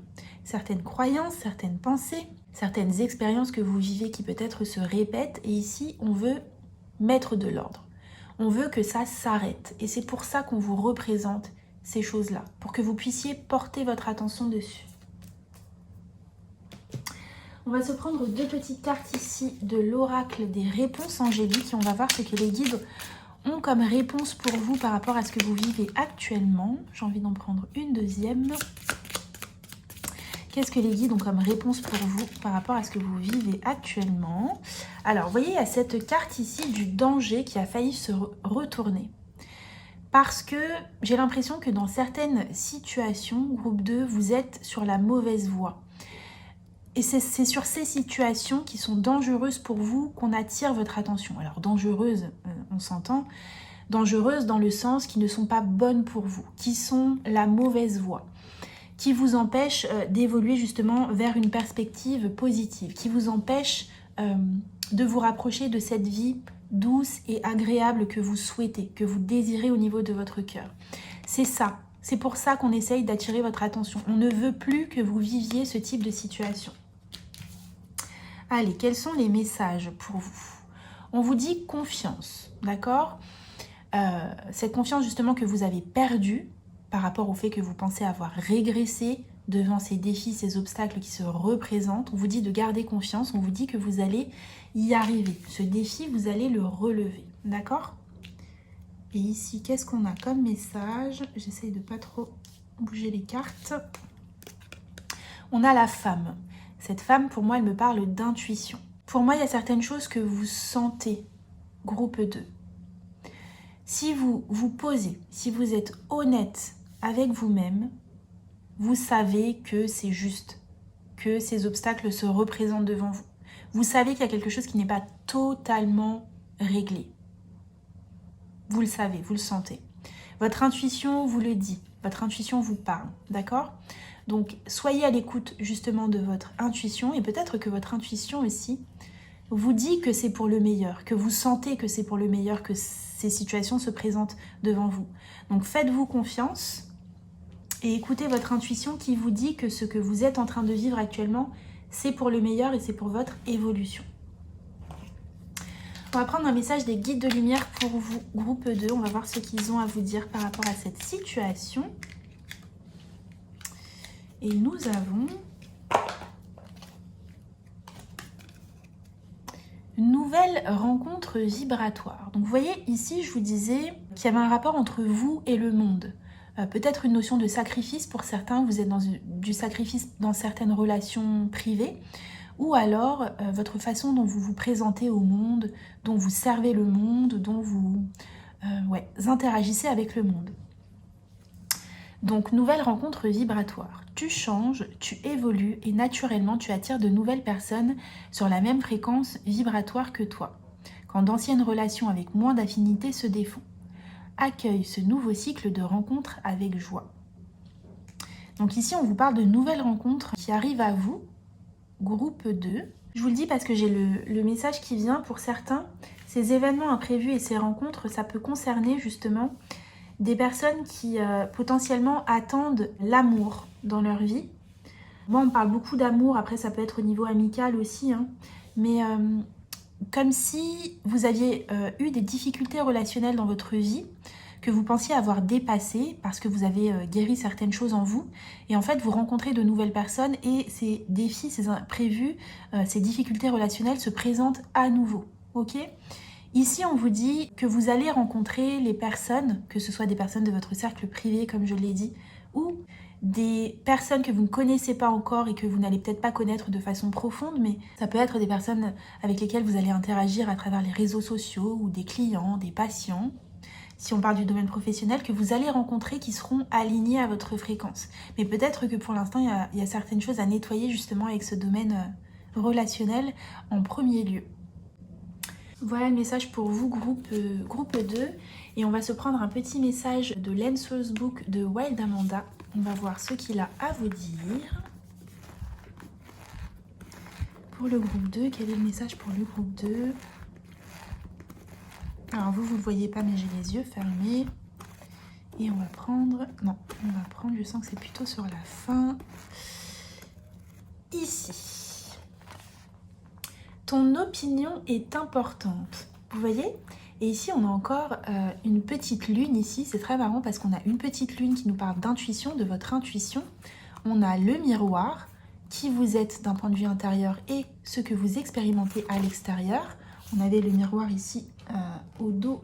certaines croyances, certaines pensées, certaines expériences que vous vivez qui peut-être se répètent. Et ici, on veut mettre de l'ordre. On veut que ça s'arrête. Et c'est pour ça qu'on vous représente ces choses-là, pour que vous puissiez porter votre attention dessus. On va se prendre 2 petites cartes ici de l'oracle des réponses angéliques et on va voir ce que les guides ont comme réponse pour vous par rapport à ce que vous vivez actuellement. J'ai envie d'en prendre une deuxième. Qu'est-ce que les guides ont comme réponse pour vous par rapport à ce que vous vivez actuellement? Alors, vous voyez, il y a cette carte ici du danger qui a failli se retourner. Parce que j'ai l'impression que dans certaines situations, groupe 2, vous êtes sur la mauvaise voie. Et c'est sur ces situations qui sont dangereuses pour vous qu'on attire votre attention. Alors dangereuses, on s'entend, dangereuses dans le sens qui ne sont pas bonnes pour vous, qui sont la mauvaise voie, qui vous empêchent d'évoluer justement vers une perspective positive, qui vous empêchent de vous rapprocher de cette vie douce et agréable que vous souhaitez, que vous désirez au niveau de votre cœur. C'est ça, c'est pour ça qu'on essaye d'attirer votre attention. On ne veut plus que vous viviez ce type de situation. Allez, quels sont les messages pour vous? On vous dit confiance, d'accord? Cette confiance justement que vous avez perdue par rapport au fait que vous pensez avoir régressé devant ces défis, ces obstacles qui se représentent. On vous dit de garder confiance, on vous dit que vous allez y arriver. Ce défi, vous allez le relever, d'accord? Et ici, qu'est-ce qu'on a comme message? J'essaye de pas trop bouger les cartes. On a la femme. Cette femme, pour moi, elle me parle d'intuition. Pour moi, il y a certaines choses que vous sentez, groupe 2. Si vous vous posez, si vous êtes honnête avec vous-même, vous savez que c'est juste, que ces obstacles se représentent devant vous. Vous savez qu'il y a quelque chose qui n'est pas totalement réglé. Vous le savez, vous le sentez. Votre intuition vous le dit, votre intuition vous parle, d'accord ? Donc, soyez à l'écoute justement de votre intuition et peut-être que votre intuition aussi vous dit que c'est pour le meilleur, que vous sentez que c'est pour le meilleur que ces situations se présentent devant vous. Donc, faites-vous confiance et écoutez votre intuition qui vous dit que ce que vous êtes en train de vivre actuellement, c'est pour le meilleur et c'est pour votre évolution. On va prendre un message des guides de lumière pour vous, groupe 2. On va voir ce qu'ils ont à vous dire par rapport à cette situation. Et nous avons une nouvelle rencontre vibratoire. Donc vous voyez ici, je vous disais qu'il y avait un rapport entre vous et le monde. Peut-être une notion de sacrifice pour certains, vous êtes dans du sacrifice dans certaines relations privées, ou alors votre façon dont vous vous présentez au monde, dont vous servez le monde, dont vous interagissez avec le monde. Donc, nouvelle rencontre vibratoire. Tu changes, tu évolues et naturellement, tu attires de nouvelles personnes sur la même fréquence vibratoire que toi. quand d'anciennes relations avec moins d'affinité se défont. Accueille ce nouveau cycle de rencontres avec joie. Donc ici, on vous parle de nouvelles rencontres qui arrivent à vous, groupe 2. Je vous le dis parce que j'ai le message qui vient pour certains. Ces événements imprévus et ces rencontres, ça peut concerner justement des personnes qui potentiellement attendent l'amour dans leur vie. Moi, on parle beaucoup d'amour, après ça peut être au niveau amical aussi, hein. Mais comme si vous aviez eu des difficultés relationnelles dans votre vie, que vous pensiez avoir dépassé parce que vous avez guéri certaines choses en vous. Et en fait, vous rencontrez de nouvelles personnes et ces défis, ces imprévus, ces difficultés relationnelles se présentent à nouveau. Ok ? Ici, on vous dit que vous allez rencontrer les personnes, que ce soit des personnes de votre cercle privé, comme je l'ai dit, ou des personnes que vous ne connaissez pas encore et que vous n'allez peut-être pas connaître de façon profonde, mais ça peut être des personnes avec lesquelles vous allez interagir à travers les réseaux sociaux ou des clients, des patients. Si on parle du domaine professionnel, que vous allez rencontrer qui seront alignés à votre fréquence. Mais peut-être que pour l'instant, il y a certaines choses à nettoyer justement avec ce domaine relationnel en premier lieu. Voilà le message pour vous, groupe 2. Et on va se prendre un petit message de l'Answers Book de Wild Amanda. On va voir ce qu'il a à vous dire. Pour le groupe 2, quel est le message pour le groupe 2 ? Alors vous ne le voyez pas, mais j'ai les yeux fermés. Et on va prendre... Non, on va prendre, je sens que c'est plutôt sur la fin. Ici. Ton opinion est importante. Vous voyez ? Et ici, on a encore une petite lune ici. C'est très marrant parce qu'on a une petite lune qui nous parle d'intuition, de votre intuition. On a le miroir, qui vous êtes d'un point de vue intérieur et ce que vous expérimentez à l'extérieur. On avait le miroir ici au dos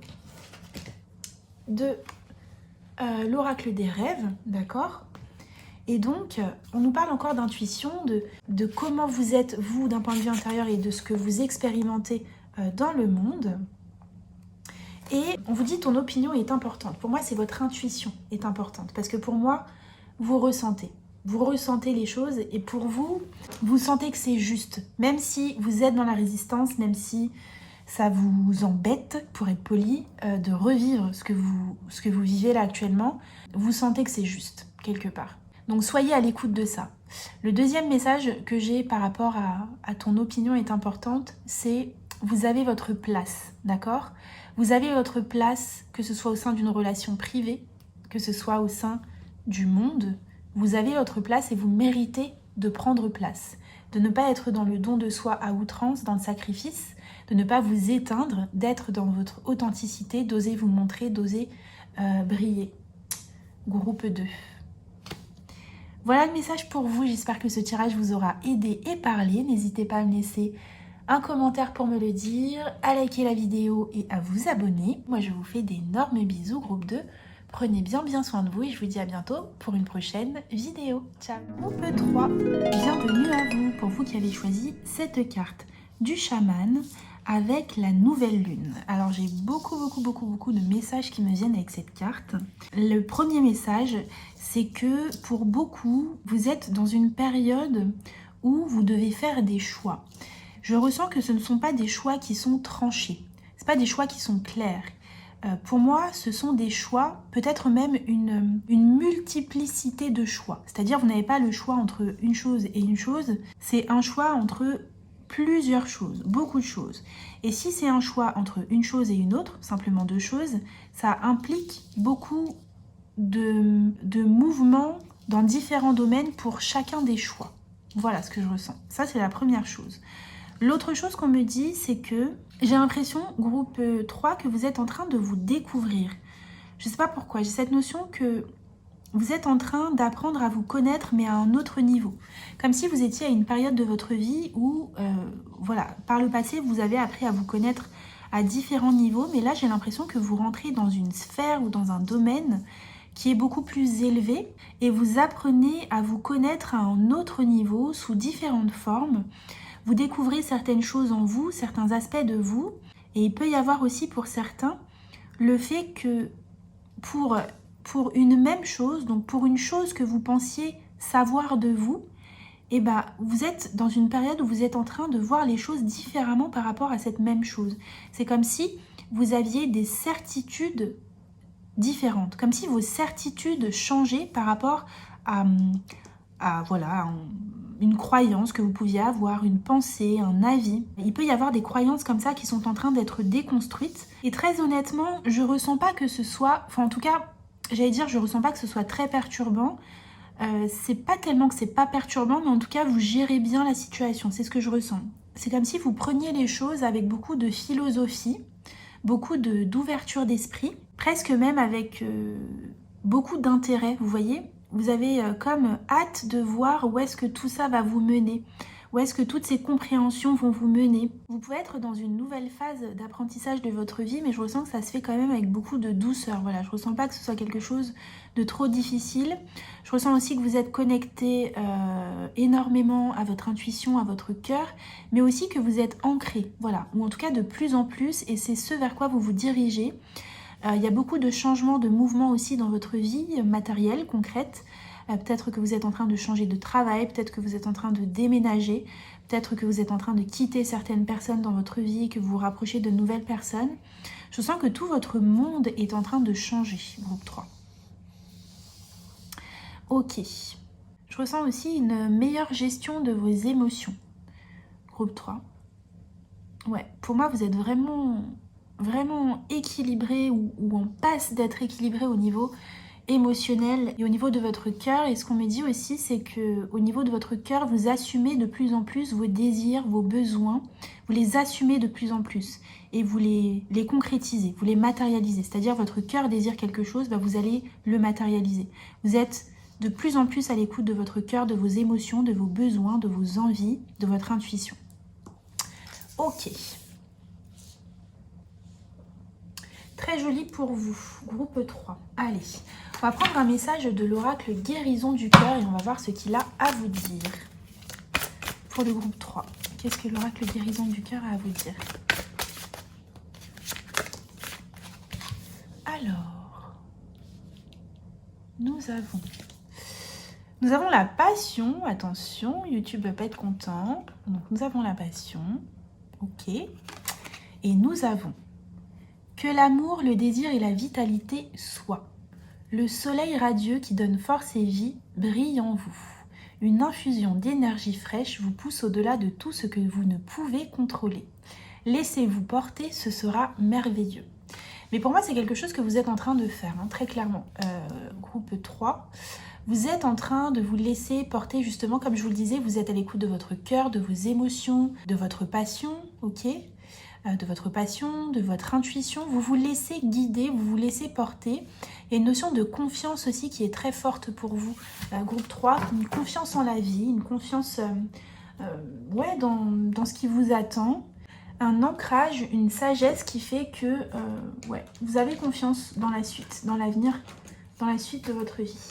de l'oracle des rêves, d'accord ? Et donc, on nous parle encore d'intuition, de comment vous êtes, vous, d'un point de vue intérieur et de ce que vous expérimentez dans le monde. Et on vous dit, ton opinion est importante. Pour moi, c'est votre intuition est importante. Parce que pour moi, vous ressentez. Vous ressentez les choses et pour vous, vous sentez que c'est juste. Même si vous êtes dans la résistance, même si ça vous embête, pour être poli, de revivre ce que vous vivez là actuellement, vous sentez que c'est juste, quelque part. Donc soyez à l'écoute de ça. Le deuxième message que j'ai par rapport à ton opinion est importante, c'est vous avez votre place, d'accord ? Vous avez votre place, que ce soit au sein d'une relation privée, que ce soit au sein du monde, vous avez votre place et vous méritez de prendre place. De ne pas être dans le don de soi à outrance, dans le sacrifice, de ne pas vous éteindre, d'être dans votre authenticité, d'oser vous montrer, d'oser briller. Groupe 2. Voilà le message pour vous, j'espère que ce tirage vous aura aidé et parlé. N'hésitez pas à me laisser un commentaire pour me le dire, à liker la vidéo et à vous abonner. Moi je vous fais d'énormes bisous, groupe 2. Prenez bien soin de vous et je vous dis à bientôt pour une prochaine vidéo. Ciao. Groupe 3, bienvenue à vous, pour vous qui avez choisi cette carte du chaman avec la nouvelle lune. Alors j'ai beaucoup de messages qui me viennent avec cette carte. Le premier message, c'est que pour beaucoup, vous êtes dans une période où vous devez faire des choix. Je ressens que ce ne sont pas des choix qui sont tranchés. Ce ne sont pas des choix qui sont clairs. Pour moi, ce sont des choix, peut-être même une multiplicité de choix. C'est-à-dire, vous n'avez pas le choix entre une chose et une chose, c'est un choix entre plusieurs choses, beaucoup de choses. Et si c'est un choix entre une chose et une autre, simplement deux choses, ça implique beaucoup de mouvements dans différents domaines pour chacun des choix. Voilà ce que je ressens. Ça, c'est la première chose. L'autre chose qu'on me dit, c'est que j'ai l'impression, groupe 3, que vous êtes en train de vous découvrir. Je ne sais pas pourquoi, j'ai cette notion que vous êtes en train d'apprendre à vous connaître, mais à un autre niveau. Comme si vous étiez à une période de votre vie où, voilà, par le passé, vous avez appris à vous connaître à différents niveaux, mais là, j'ai l'impression que vous rentrez dans une sphère ou dans un domaine qui est beaucoup plus élevé et vous apprenez à vous connaître à un autre niveau, sous différentes formes. Vous découvrez certaines choses en vous, certains aspects de vous, et il peut y avoir aussi pour certains le fait que pour une même chose, donc pour une chose que vous pensiez savoir de vous, et bah vous êtes dans une période où vous êtes en train de voir les choses différemment par rapport à cette même chose. C'est comme si vous aviez des certitudes différentes, comme si vos certitudes changeaient par rapport à voilà, une croyance que vous pouviez avoir, une pensée, un avis. Il peut y avoir des croyances comme ça qui sont en train d'être déconstruites. Et très honnêtement, je ressens pas que ce soit, enfin en tout cas, j'allais dire, je ressens pas que ce soit très perturbant. C'est pas tellement que c'est pas perturbant, mais en tout cas, vous gérez bien la situation. C'est ce que je ressens. C'est comme si vous preniez les choses avec beaucoup de philosophie, beaucoup d'ouverture d'esprit, presque même avec beaucoup d'intérêt, vous voyez. Vous avez comme hâte de voir où est-ce que tout ça va vous mener, où est-ce que toutes ces compréhensions vont vous mener. Vous pouvez être dans une nouvelle phase d'apprentissage de votre vie, mais je ressens que ça se fait quand même avec beaucoup de douceur. Voilà, je ressens pas que ce soit quelque chose de trop difficile. Je ressens aussi que vous êtes connecté énormément à votre intuition, à votre cœur, mais aussi que vous êtes ancré, voilà, ou en tout cas de plus en plus, et c'est ce vers quoi vous vous dirigez. Il y a beaucoup de changements, de mouvements aussi dans votre vie matérielle, concrète. Peut-être que vous êtes en train de changer de travail, peut-être que vous êtes en train de déménager, peut-être que vous êtes en train de quitter certaines personnes dans votre vie, que vous vous rapprochez de nouvelles personnes. Je sens que tout votre monde est en train de changer, groupe 3. Ok. Je ressens aussi une meilleure gestion de vos émotions, groupe 3. Ouais, pour moi, vous êtes vraiment équilibré ou en passe d'être équilibré au niveau émotionnel et au niveau de votre cœur. Et ce qu'on me dit aussi, c'est que au niveau de votre cœur, vous assumez de plus en plus vos désirs, vos besoins. Vous les assumez de plus en plus et vous les concrétisez, vous les matérialisez. C'est-à-dire votre cœur désire quelque chose, bah vous allez le matérialiser. Vous êtes de plus en plus à l'écoute de votre cœur, de vos émotions, de vos besoins, de vos envies, de votre intuition. Ok. Très joli pour vous, groupe 3. Allez, on va prendre un message de l'oracle guérison du cœur et on va voir ce qu'il a à vous dire. Pour le groupe 3, qu'est-ce que l'oracle guérison du cœur a à vous dire? Alors, nous avons la passion. Attention, YouTube ne va pas être content. Donc nous avons la passion. Ok. Et nous avons que l'amour, le désir et la vitalité soient. Le soleil radieux qui donne force et vie brille en vous. Une infusion d'énergie fraîche vous pousse au-delà de tout ce que vous ne pouvez contrôler. Laissez-vous porter, ce sera merveilleux. Mais pour moi, c'est quelque chose que vous êtes en train de faire, hein, très clairement. Groupe 3, vous êtes en train de vous laisser porter, justement, comme je vous le disais, vous êtes à l'écoute de votre cœur, de vos émotions, de votre passion, ok ? De votre passion, de votre intuition, vous vous laissez guider, vous vous laissez porter. Il y a une notion de confiance aussi qui est très forte pour vous, groupe 3, une confiance en la vie, une confiance ouais, dans ce qui vous attend, un ancrage, une sagesse qui fait que ouais, vous avez confiance dans la suite, dans l'avenir, dans la suite de votre vie.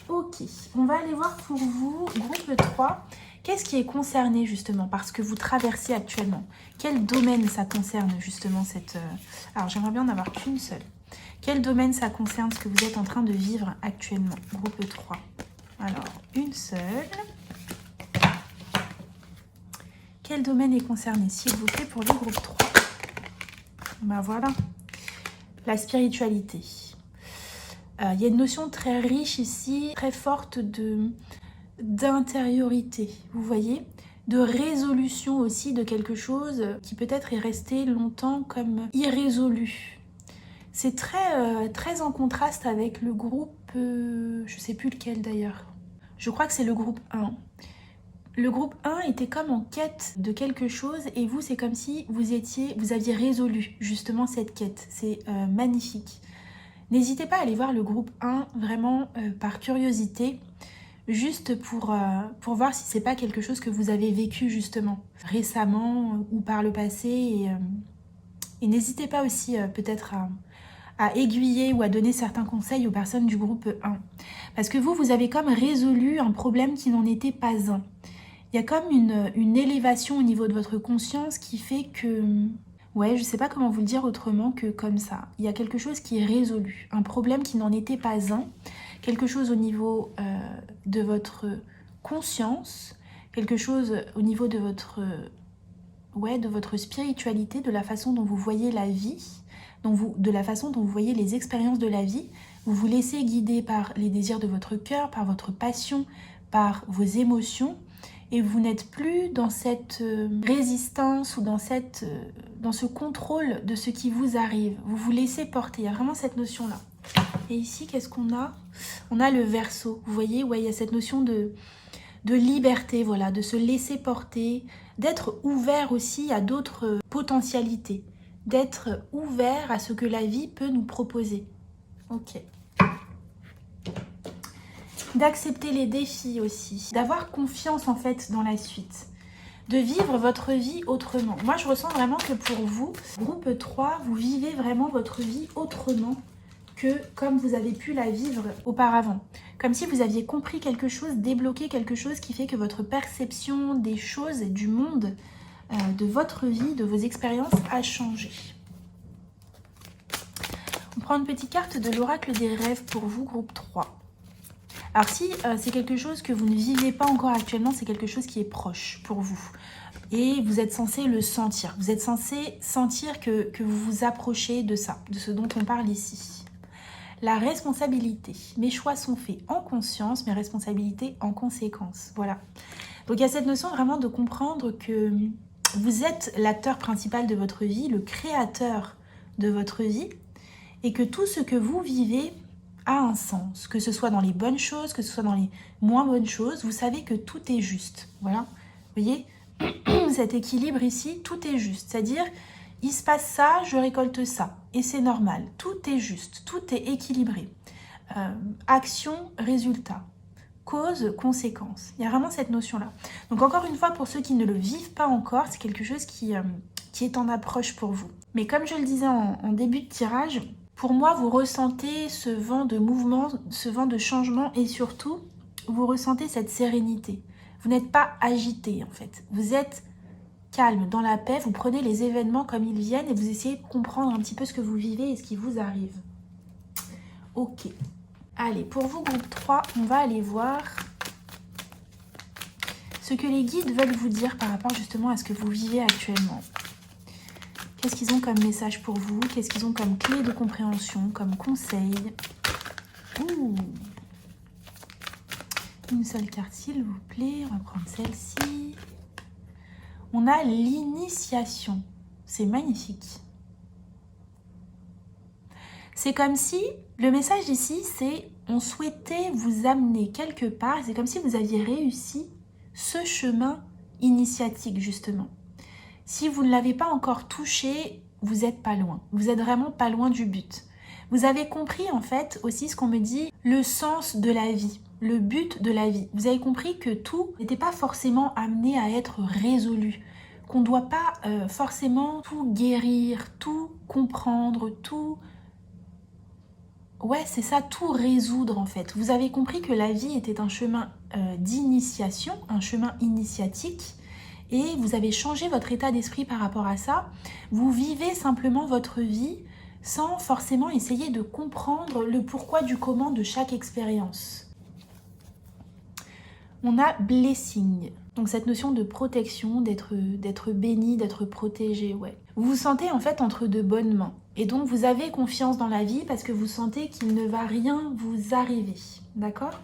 Ok, on va aller voir pour vous, groupe 3, qu'est-ce qui est concerné justement par ce que vous traversez actuellement? Quel domaine ça concerne justement cette... Alors j'aimerais bien en avoir qu'une seule. Quel domaine ça concerne ce que vous êtes en train de vivre actuellement? Groupe 3. Alors, une seule. Quel domaine est concerné, s'il vous plaît, pour le groupe 3? Ben voilà. La spiritualité. Il y a une notion très riche ici, très forte d'intériorité, vous voyez, de résolution aussi de quelque chose qui peut-être est resté longtemps comme irrésolu. C'est très en contraste avec le groupe, je sais plus lequel d'ailleurs, je crois que c'est le groupe 1. Le groupe 1 était comme en quête de quelque chose et vous, c'est comme si vous aviez résolu justement cette quête. C'est magnifique. N'hésitez pas à aller voir le groupe 1 vraiment par curiosité, juste pour voir si c'est pas quelque chose que vous avez vécu justement récemment ou par le passé. Et n'hésitez pas aussi peut-être à aiguiller ou à donner certains conseils aux personnes du groupe 1. Parce que vous avez comme résolu un problème qui n'en était pas un. Il y a comme une élévation au niveau de votre conscience qui fait que... Ouais, je sais pas comment vous le dire autrement que comme ça. Il y a quelque chose qui est résolu, un problème qui n'en était pas un. quelque chose au niveau de votre conscience, quelque chose au niveau de votre spiritualité, de la façon dont vous voyez la vie, de la façon dont vous voyez les expériences de la vie. Vous vous laissez guider par les désirs de votre cœur, par votre passion, par vos émotions, et vous n'êtes plus dans cette résistance ou dans ce contrôle de ce qui vous arrive. Vous vous laissez porter, il y a vraiment cette notion-là. Et ici, qu'est-ce qu'on a? On a le Verseau, vous voyez, ouais, il y a cette notion de liberté, voilà, de se laisser porter, d'être ouvert aussi à d'autres potentialités, d'être ouvert à ce que la vie peut nous proposer. Ok. D'accepter les défis aussi, d'avoir confiance en fait dans la suite, de vivre votre vie autrement. Moi, je ressens vraiment que pour vous, groupe 3, vous vivez vraiment votre vie autrement que comme vous avez pu la vivre auparavant. Comme si vous aviez compris quelque chose, débloqué quelque chose qui fait que votre perception des choses et du monde, de votre vie, de vos expériences a changé. On prend une petite carte de l'oracle des rêves pour vous, groupe 3. Alors si c'est quelque chose que vous ne vivez pas encore actuellement, c'est quelque chose qui est proche pour vous. Et vous êtes censé le sentir. Vous êtes censé sentir que vous vous approchez de ça, de ce dont on parle ici. La responsabilité. Mes choix sont faits en conscience, mes responsabilités en conséquence. Voilà. Donc il y a cette notion vraiment de comprendre que vous êtes l'acteur principal de votre vie, le créateur de votre vie, et que tout ce que vous vivez a un sens, que ce soit dans les bonnes choses, que ce soit dans les moins bonnes choses, vous savez que tout est juste. Voilà, vous voyez, cet équilibre ici, tout est juste. C'est-à-dire, il se passe ça, je récolte ça, et c'est normal. Tout est juste, tout est équilibré. Action, résultat, cause, conséquence. Il y a vraiment cette notion-là. Donc encore une fois, pour ceux qui ne le vivent pas encore, c'est quelque chose qui est en approche pour vous. Mais comme je le disais en début de tirage, pour moi, vous ressentez ce vent de mouvement, ce vent de changement et surtout, vous ressentez cette sérénité. Vous n'êtes pas agité en fait. Vous êtes calme, dans la paix, vous prenez les événements comme ils viennent et vous essayez de comprendre un petit peu ce que vous vivez et ce qui vous arrive. Ok. Allez, pour vous, groupe 3, on va aller voir ce que les guides veulent vous dire par rapport justement à ce que vous vivez actuellement. Qu'est-ce qu'ils ont comme message pour vous? Qu'est-ce qu'ils ont comme clé de compréhension, comme conseil? Ouh. Une seule carte, s'il vous plaît. On va prendre celle-ci. On a l'initiation. C'est magnifique. C'est comme si, le message ici, c'est on souhaitait vous amener quelque part. C'est comme si vous aviez réussi ce chemin initiatique, justement. Si vous ne l'avez pas encore touché, vous n'êtes pas loin. Vous êtes vraiment pas loin du but. Vous avez compris en fait aussi ce qu'on me dit, le sens de la vie, le but de la vie. Vous avez compris que tout n'était pas forcément amené à être résolu, qu'on ne doit pas forcément tout guérir, tout comprendre, tout... Ouais, c'est ça, tout résoudre en fait. Vous avez compris que la vie était un chemin d'initiation, un chemin initiatique, et vous avez changé votre état d'esprit par rapport à ça. Vous vivez simplement votre vie sans forcément essayer de comprendre le pourquoi du comment de chaque expérience. On a blessing, donc cette notion de protection, d'être béni, d'être protégé, ouais. Vous vous sentez en fait entre de bonnes mains. Et donc vous avez confiance dans la vie parce que vous sentez qu'il ne va rien vous arriver, d'accord ?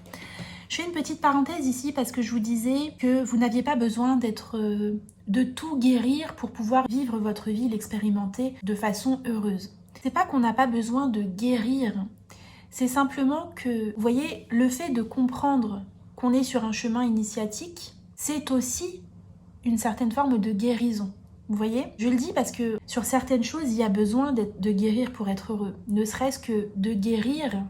Je fais une petite parenthèse ici parce que je vous disais que vous n'aviez pas besoin de tout guérir pour pouvoir vivre votre vie, l'expérimenter de façon heureuse. C'est pas qu'on n'a pas besoin de guérir, c'est simplement que, vous voyez, le fait de comprendre qu'on est sur un chemin initiatique, c'est aussi une certaine forme de guérison. Vous voyez ? Je le dis parce que sur certaines choses, il y a besoin de guérir pour être heureux. Ne serait-ce que de guérir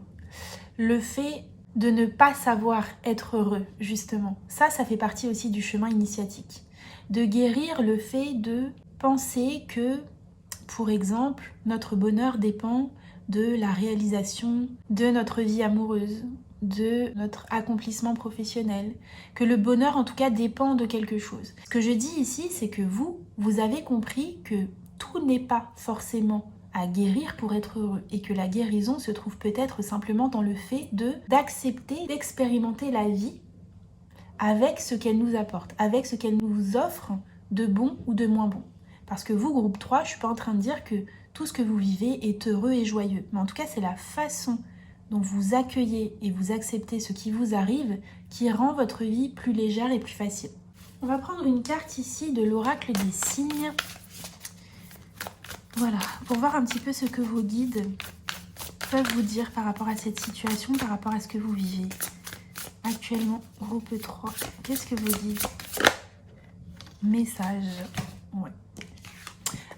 le fait de ne pas savoir être heureux, justement. Ça fait partie aussi du chemin initiatique. De guérir le fait de penser que, pour exemple, notre bonheur dépend de la réalisation de notre vie amoureuse, de notre accomplissement professionnel, que le bonheur en tout cas dépend de quelque chose. Ce que je dis ici, c'est que vous avez compris que tout n'est pas forcément à guérir pour être heureux. Et que la guérison se trouve peut-être simplement dans le fait d'accepter, d'expérimenter la vie avec ce qu'elle nous apporte, avec ce qu'elle nous offre de bon ou de moins bon. Parce que vous, groupe 3, je ne suis pas en train de dire que tout ce que vous vivez est heureux et joyeux. Mais en tout cas, c'est la façon dont vous accueillez et vous acceptez ce qui vous arrive qui rend votre vie plus légère et plus facile. On va prendre une carte ici de l'oracle des signes. Voilà, pour voir un petit peu ce que vos guides peuvent vous dire par rapport à cette situation, par rapport à ce que vous vivez. Actuellement, groupe 3, qu'est-ce que vous dites? Message. Ouais.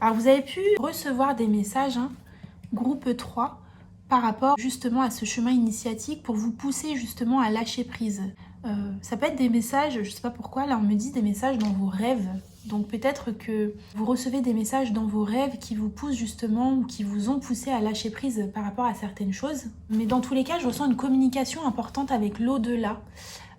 Alors, vous avez pu recevoir des messages, groupe 3, par rapport justement à ce chemin initiatique pour vous pousser justement à lâcher prise. Ça peut être des messages, je ne sais pas pourquoi, là on me dit des messages dans vos rêves. Donc peut-être que vous recevez des messages dans vos rêves qui vous poussent justement ou qui vous ont poussé à lâcher prise par rapport à certaines choses. Mais dans tous les cas, je ressens une communication importante avec l'au-delà,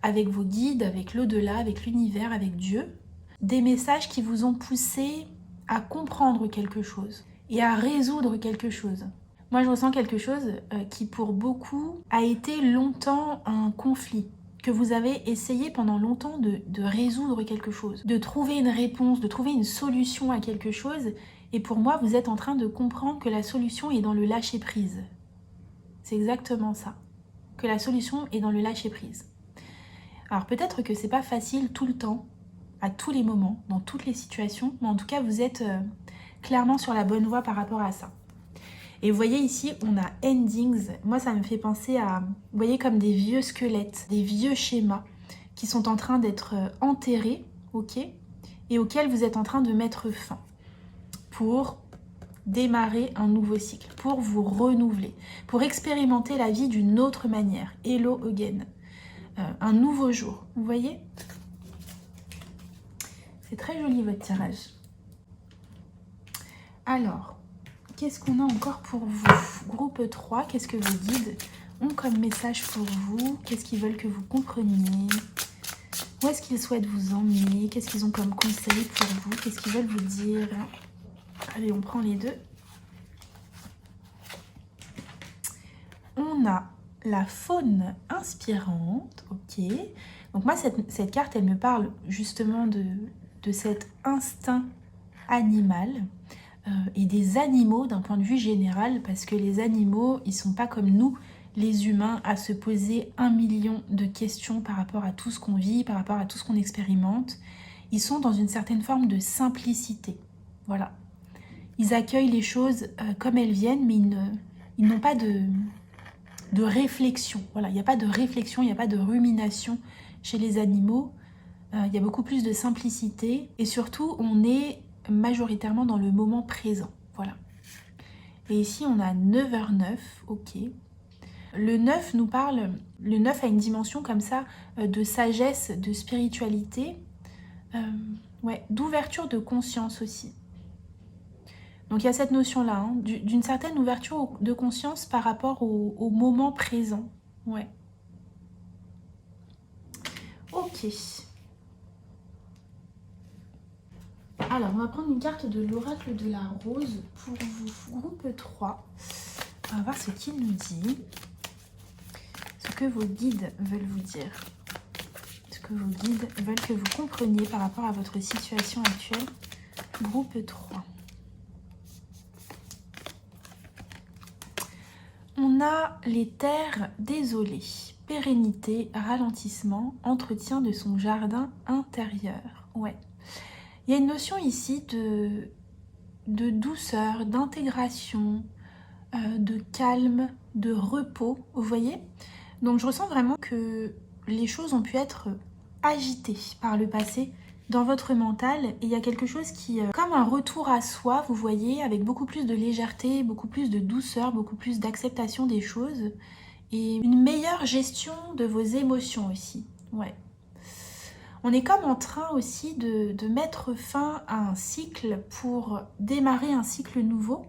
avec vos guides, avec l'au-delà, avec l'univers, avec Dieu. Des messages qui vous ont poussé à comprendre quelque chose et à résoudre quelque chose. Moi, je ressens quelque chose qui, pour beaucoup, a été longtemps un conflit, que vous avez essayé pendant longtemps de résoudre quelque chose, de trouver une réponse, de trouver une solution à quelque chose. Et pour moi, vous êtes en train de comprendre que la solution est dans le lâcher-prise. C'est exactement ça, que la solution est dans le lâcher-prise. Alors peut-être que c'est pas facile tout le temps, à tous les moments, dans toutes les situations, mais en tout cas, vous êtes clairement sur la bonne voie par rapport à ça. Et vous voyez ici, on a endings. Moi, ça me fait penser à, vous voyez, comme des vieux squelettes, des vieux schémas qui sont en train d'être enterrés, ok, et auxquels vous êtes en train de mettre fin pour démarrer un nouveau cycle, pour vous renouveler, pour expérimenter la vie d'une autre manière. Hello again. Un nouveau jour, vous voyez? C'est très joli votre tirage. Alors, qu'est-ce qu'on a encore pour vous? Groupe 3, qu'est-ce que vos guides ont comme message pour vous? Qu'est-ce qu'ils veulent que vous compreniez? Où est-ce qu'ils souhaitent vous emmener? Qu'est-ce qu'ils ont comme conseil pour vous? Qu'est-ce qu'ils veulent vous dire? Allez, on prend les deux. On a la faune inspirante, ok. Donc moi, cette carte, elle me parle justement de cet instinct animal. Et des animaux d'un point de vue général, parce que les animaux, ils sont pas comme nous, les humains, à se poser 1 million de questions par rapport à tout ce qu'on vit, par rapport à tout ce qu'on expérimente. Ils sont dans une certaine forme de simplicité. Voilà. Ils accueillent les choses comme elles viennent, mais ils n'ont pas de réflexion. Voilà, il n'y a pas de réflexion, il n'y a pas de rumination chez les animaux. Il y a beaucoup plus de simplicité. Et surtout, on est majoritairement dans le moment présent, voilà. Et ici on a 9h09, ok. Le 9 nous parle, le 9 a une dimension comme ça de sagesse, de spiritualité, ouais, d'ouverture de conscience aussi. Donc il y a cette notion-là, d'une certaine ouverture de conscience par rapport au moment présent, ouais. Ok. Alors, on va prendre une carte de l'oracle de la rose pour vous, groupe 3. On va voir ce qu'il nous dit. Ce que vos guides veulent vous dire. Ce que vos guides veulent que vous compreniez par rapport à votre situation actuelle. Groupe 3. On a les terres désolées. Pérennité, ralentissement, entretien de son jardin intérieur. Ouais. Il y a une notion ici de douceur, d'intégration, de calme, de repos, vous voyez? Donc je ressens vraiment que les choses ont pu être agitées par le passé dans votre mental. Et il y a quelque chose qui, comme un retour à soi, vous voyez, avec beaucoup plus de légèreté, beaucoup plus de douceur, beaucoup plus d'acceptation des choses. Et une meilleure gestion de vos émotions aussi, ouais. On est comme en train aussi de mettre fin à un cycle pour démarrer un cycle nouveau.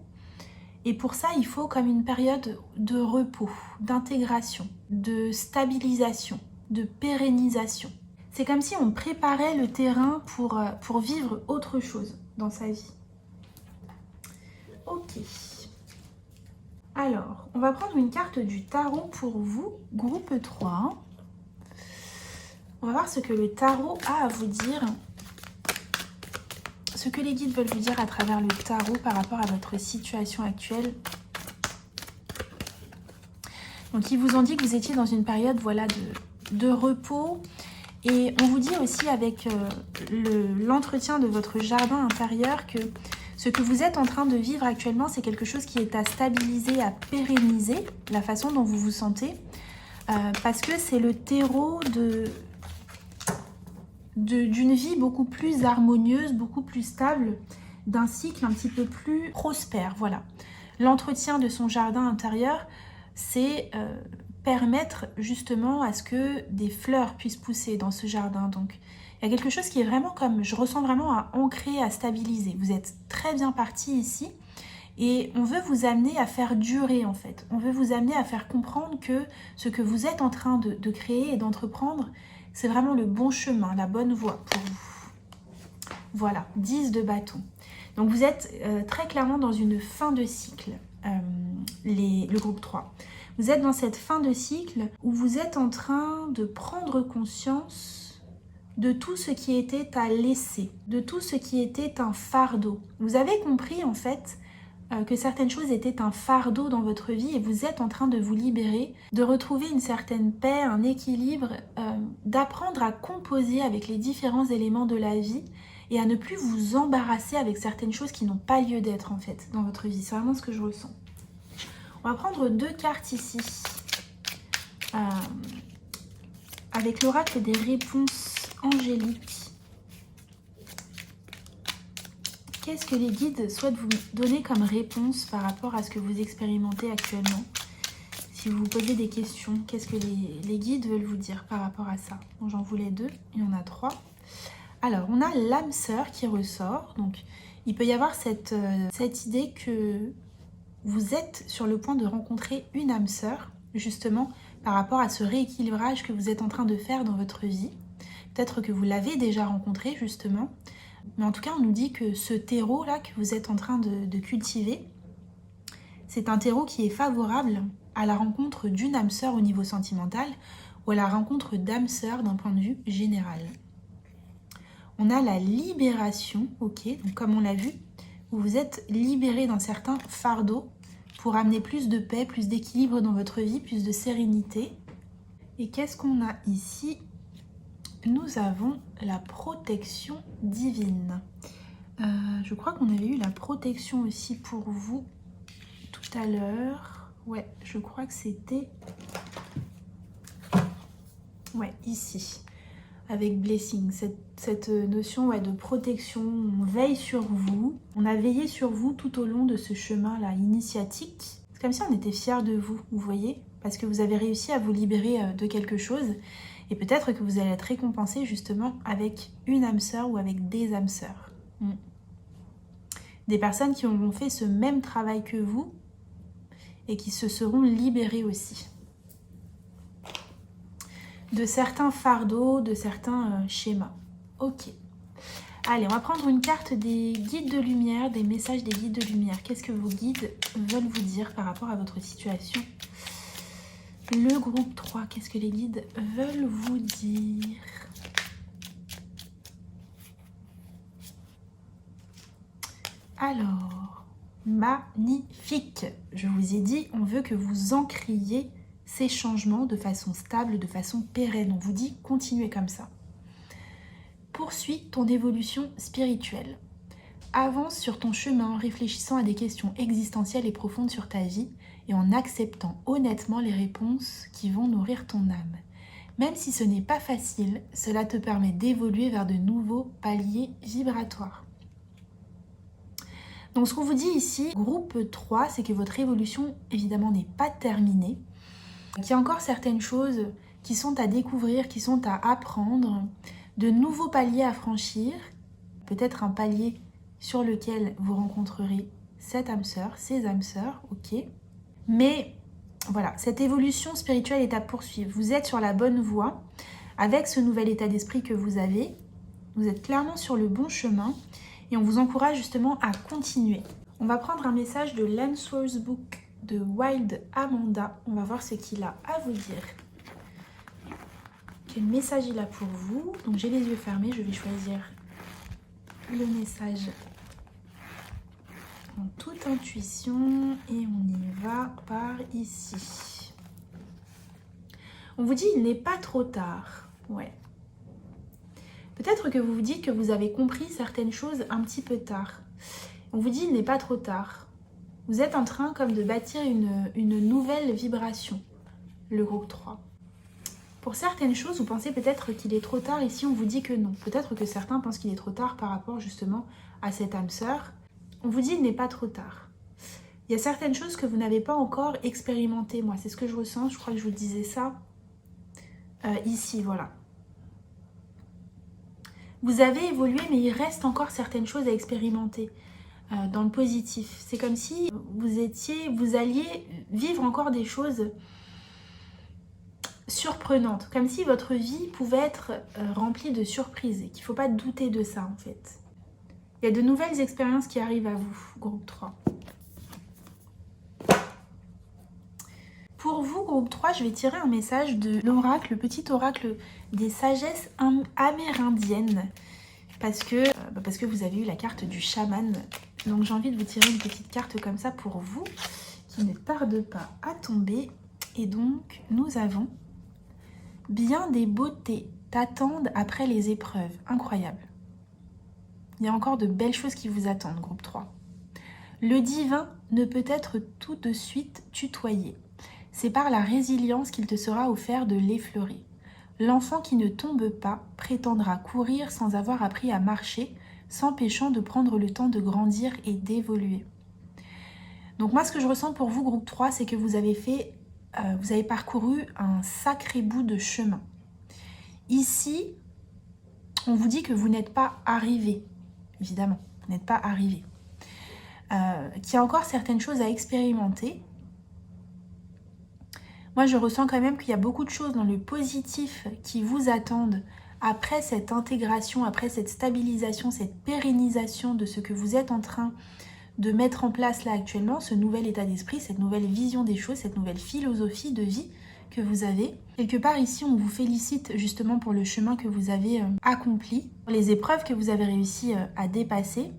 Et pour ça, il faut comme une période de repos, d'intégration, de stabilisation, de pérennisation. C'est comme si on préparait le terrain pour vivre autre chose dans sa vie. Ok. Alors, on va prendre une carte du tarot pour vous, groupe 3. On va voir ce que le tarot a à vous dire, ce que les guides veulent vous dire à travers le tarot par rapport à votre situation actuelle. Donc, ils vous ont dit que vous étiez dans une période voilà, de repos. Et on vous dit aussi avec l'entretien de votre jardin intérieur que ce que vous êtes en train de vivre actuellement, c'est quelque chose qui est à stabiliser, à pérenniser, la façon dont vous vous sentez. Parce que c'est le terreau d'une vie beaucoup plus harmonieuse, beaucoup plus stable, d'un cycle un petit peu plus prospère. Voilà. L'entretien de son jardin intérieur, c'est permettre justement à ce que des fleurs puissent pousser dans ce jardin. Donc, il y a quelque chose qui est vraiment comme, je ressens vraiment à ancrer, à stabiliser. Vous êtes très bien parti ici et on veut vous amener à faire durer en fait. On veut vous amener à faire comprendre que ce que vous êtes en train de créer et d'entreprendre, c'est vraiment le bon chemin, la bonne voie pour vous. Voilà, 10 de bâton. Donc vous êtes très clairement dans une fin de cycle, le groupe 3. Vous êtes dans cette fin de cycle où vous êtes en train de prendre conscience de tout ce qui était à laisser, de tout ce qui était un fardeau. Vous avez compris en fait que certaines choses étaient un fardeau dans votre vie et vous êtes en train de vous libérer, de retrouver une certaine paix, un équilibre, d'apprendre à composer avec les différents éléments de la vie et à ne plus vous embarrasser avec certaines choses qui n'ont pas lieu d'être en fait dans votre vie. C'est vraiment ce que je ressens. On va prendre 2 cartes ici avec l'oracle des réponses angéliques. Qu'est-ce que les guides souhaitent vous donner comme réponse par rapport à ce que vous expérimentez actuellement? Si vous vous posez des questions, qu'est-ce que les guides veulent vous dire par rapport à ça? Bon, j'en voulais 2, il y en a 3. Alors, on a l'âme sœur qui ressort. Donc, il peut y avoir cette idée que vous êtes sur le point de rencontrer une âme sœur, justement, par rapport à ce rééquilibrage que vous êtes en train de faire dans votre vie. Peut-être que vous l'avez déjà rencontré, justement. Mais en tout cas, on nous dit que ce terreau-là que vous êtes en train de cultiver, c'est un terreau qui est favorable à la rencontre d'une âme sœur au niveau sentimental ou à la rencontre d'âmes sœurs d'un point de vue général. On a la libération, ok, donc comme on l'a vu, où vous êtes libéré d'un certain fardeau pour amener plus de paix, plus d'équilibre dans votre vie, plus de sérénité. Et qu'est-ce qu'on a ici? Nous avons la protection divine. Je crois qu'on avait eu la protection aussi pour vous tout à l'heure. Ouais, je crois que c'était... Ouais, ici. Avec blessing, cette notion de protection, on veille sur vous. On a veillé sur vous tout au long de ce chemin-là initiatique. C'est comme si on était fiers de vous, vous voyez? Parce que vous avez réussi à vous libérer de quelque chose. Et peut-être que vous allez être récompensé justement avec une âme sœur ou avec des âmes sœurs. Des personnes qui auront fait ce même travail que vous et qui se seront libérées aussi de certains fardeaux, de certains schémas. Ok. Allez, on va prendre une carte des guides de lumière, des messages des guides de lumière. Qu'est-ce que vos guides veulent vous dire par rapport à votre situation? Le groupe 3, qu'est-ce que les guides veulent vous dire? Alors, magnifique. Je vous ai dit, on veut que vous encriez ces changements de façon stable, de façon pérenne. On vous dit, continuez comme ça. Poursuis ton évolution spirituelle. Avance sur ton chemin en réfléchissant à des questions existentielles et profondes sur ta vie et en acceptant honnêtement les réponses qui vont nourrir ton âme. Même si ce n'est pas facile, cela te permet d'évoluer vers de nouveaux paliers vibratoires. Donc ce qu'on vous dit ici, groupe 3, c'est que votre évolution évidemment n'est pas terminée. Il y a encore certaines choses qui sont à découvrir, qui sont à apprendre, de nouveaux paliers à franchir, peut-être un palier sur lequel vous rencontrerez cette âme sœur, ces âmes sœurs, ok. Mais voilà, cette évolution spirituelle est à poursuivre. Vous êtes sur la bonne voie avec ce nouvel état d'esprit que vous avez. Vous êtes clairement sur le bon chemin et on vous encourage justement à continuer. On va prendre un message de l'Answers Book de Wild Amanda. On va voir ce qu'il a à vous dire. Quel message il a pour vous? Donc j'ai les yeux fermés, je vais choisir le message en toute intuition et on y va par ici. On vous dit il n'est pas trop tard. Ouais. Peut-être que vous vous dites que vous avez compris certaines choses un petit peu tard. On vous dit il n'est pas trop tard. Vous êtes en train comme de bâtir une nouvelle vibration, le groupe 3. Pour certaines choses, vous pensez peut-être qu'il est trop tard. Ici, on vous dit que non. Peut-être que certains pensent qu'il est trop tard par rapport justement à cette âme sœur. On vous dit il n'est pas trop tard. Il y a certaines choses que vous n'avez pas encore expérimentées. Moi, c'est ce que je ressens. Je crois que je vous disais ça ici, voilà. Vous avez évolué, mais il reste encore certaines choses à expérimenter dans le positif. C'est comme si vous alliez vivre encore des choses surprenantes. Comme si votre vie pouvait être remplie de surprises et qu'il ne faut pas douter de ça, en fait. Il y a de nouvelles expériences qui arrivent à vous, groupe 3. Pour vous, groupe 3, je vais tirer un message de l'oracle, le petit oracle des sagesses amérindiennes. Parce que vous avez eu la carte du chaman. Donc j'ai envie de vous tirer une petite carte comme ça pour vous, qui ne tarde pas à tomber. Et donc, nous avons bien des beautés t'attendent après les épreuves. Incroyable. Il y a encore de belles choses qui vous attendent, groupe 3. Le divin ne peut être tout de suite tutoyé. C'est par la résilience qu'il te sera offert de l'effleurer. L'enfant qui ne tombe pas prétendra courir sans avoir appris à marcher, s'empêchant de prendre le temps de grandir et d'évoluer. Donc moi, ce que je ressens pour vous, groupe 3, c'est que vous avez parcouru un sacré bout de chemin. Ici, on vous dit que vous n'êtes pas arrivé. Évidemment, vous n'êtes pas arrivé. Qu'il y a encore certaines choses à expérimenter. Moi, je ressens quand même qu'il y a beaucoup de choses dans le positif qui vous attendent après cette intégration, après cette stabilisation, cette pérennisation de ce que vous êtes en train de mettre en place là actuellement, ce nouvel état d'esprit, cette nouvelle vision des choses, cette nouvelle philosophie de vie que vous avez. Quelque part ici, on vous félicite justement pour le chemin que vous avez accompli, pour les épreuves que vous avez réussi à dépasser.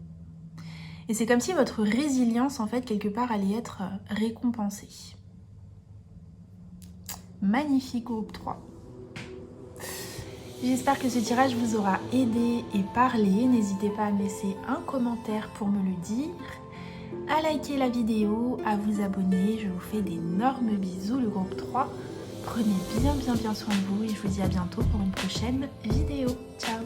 Et c'est comme si votre résilience, en fait, quelque part, allait être récompensée. Magnifique groupe 3. J'espère que ce tirage vous aura aidé et parlé. N'hésitez pas à me laisser un commentaire pour me le dire, à liker la vidéo, à vous abonner. Je vous fais d'énormes bisous, le groupe 3. Prenez bien soin de vous et je vous dis à bientôt pour une prochaine vidéo. Ciao!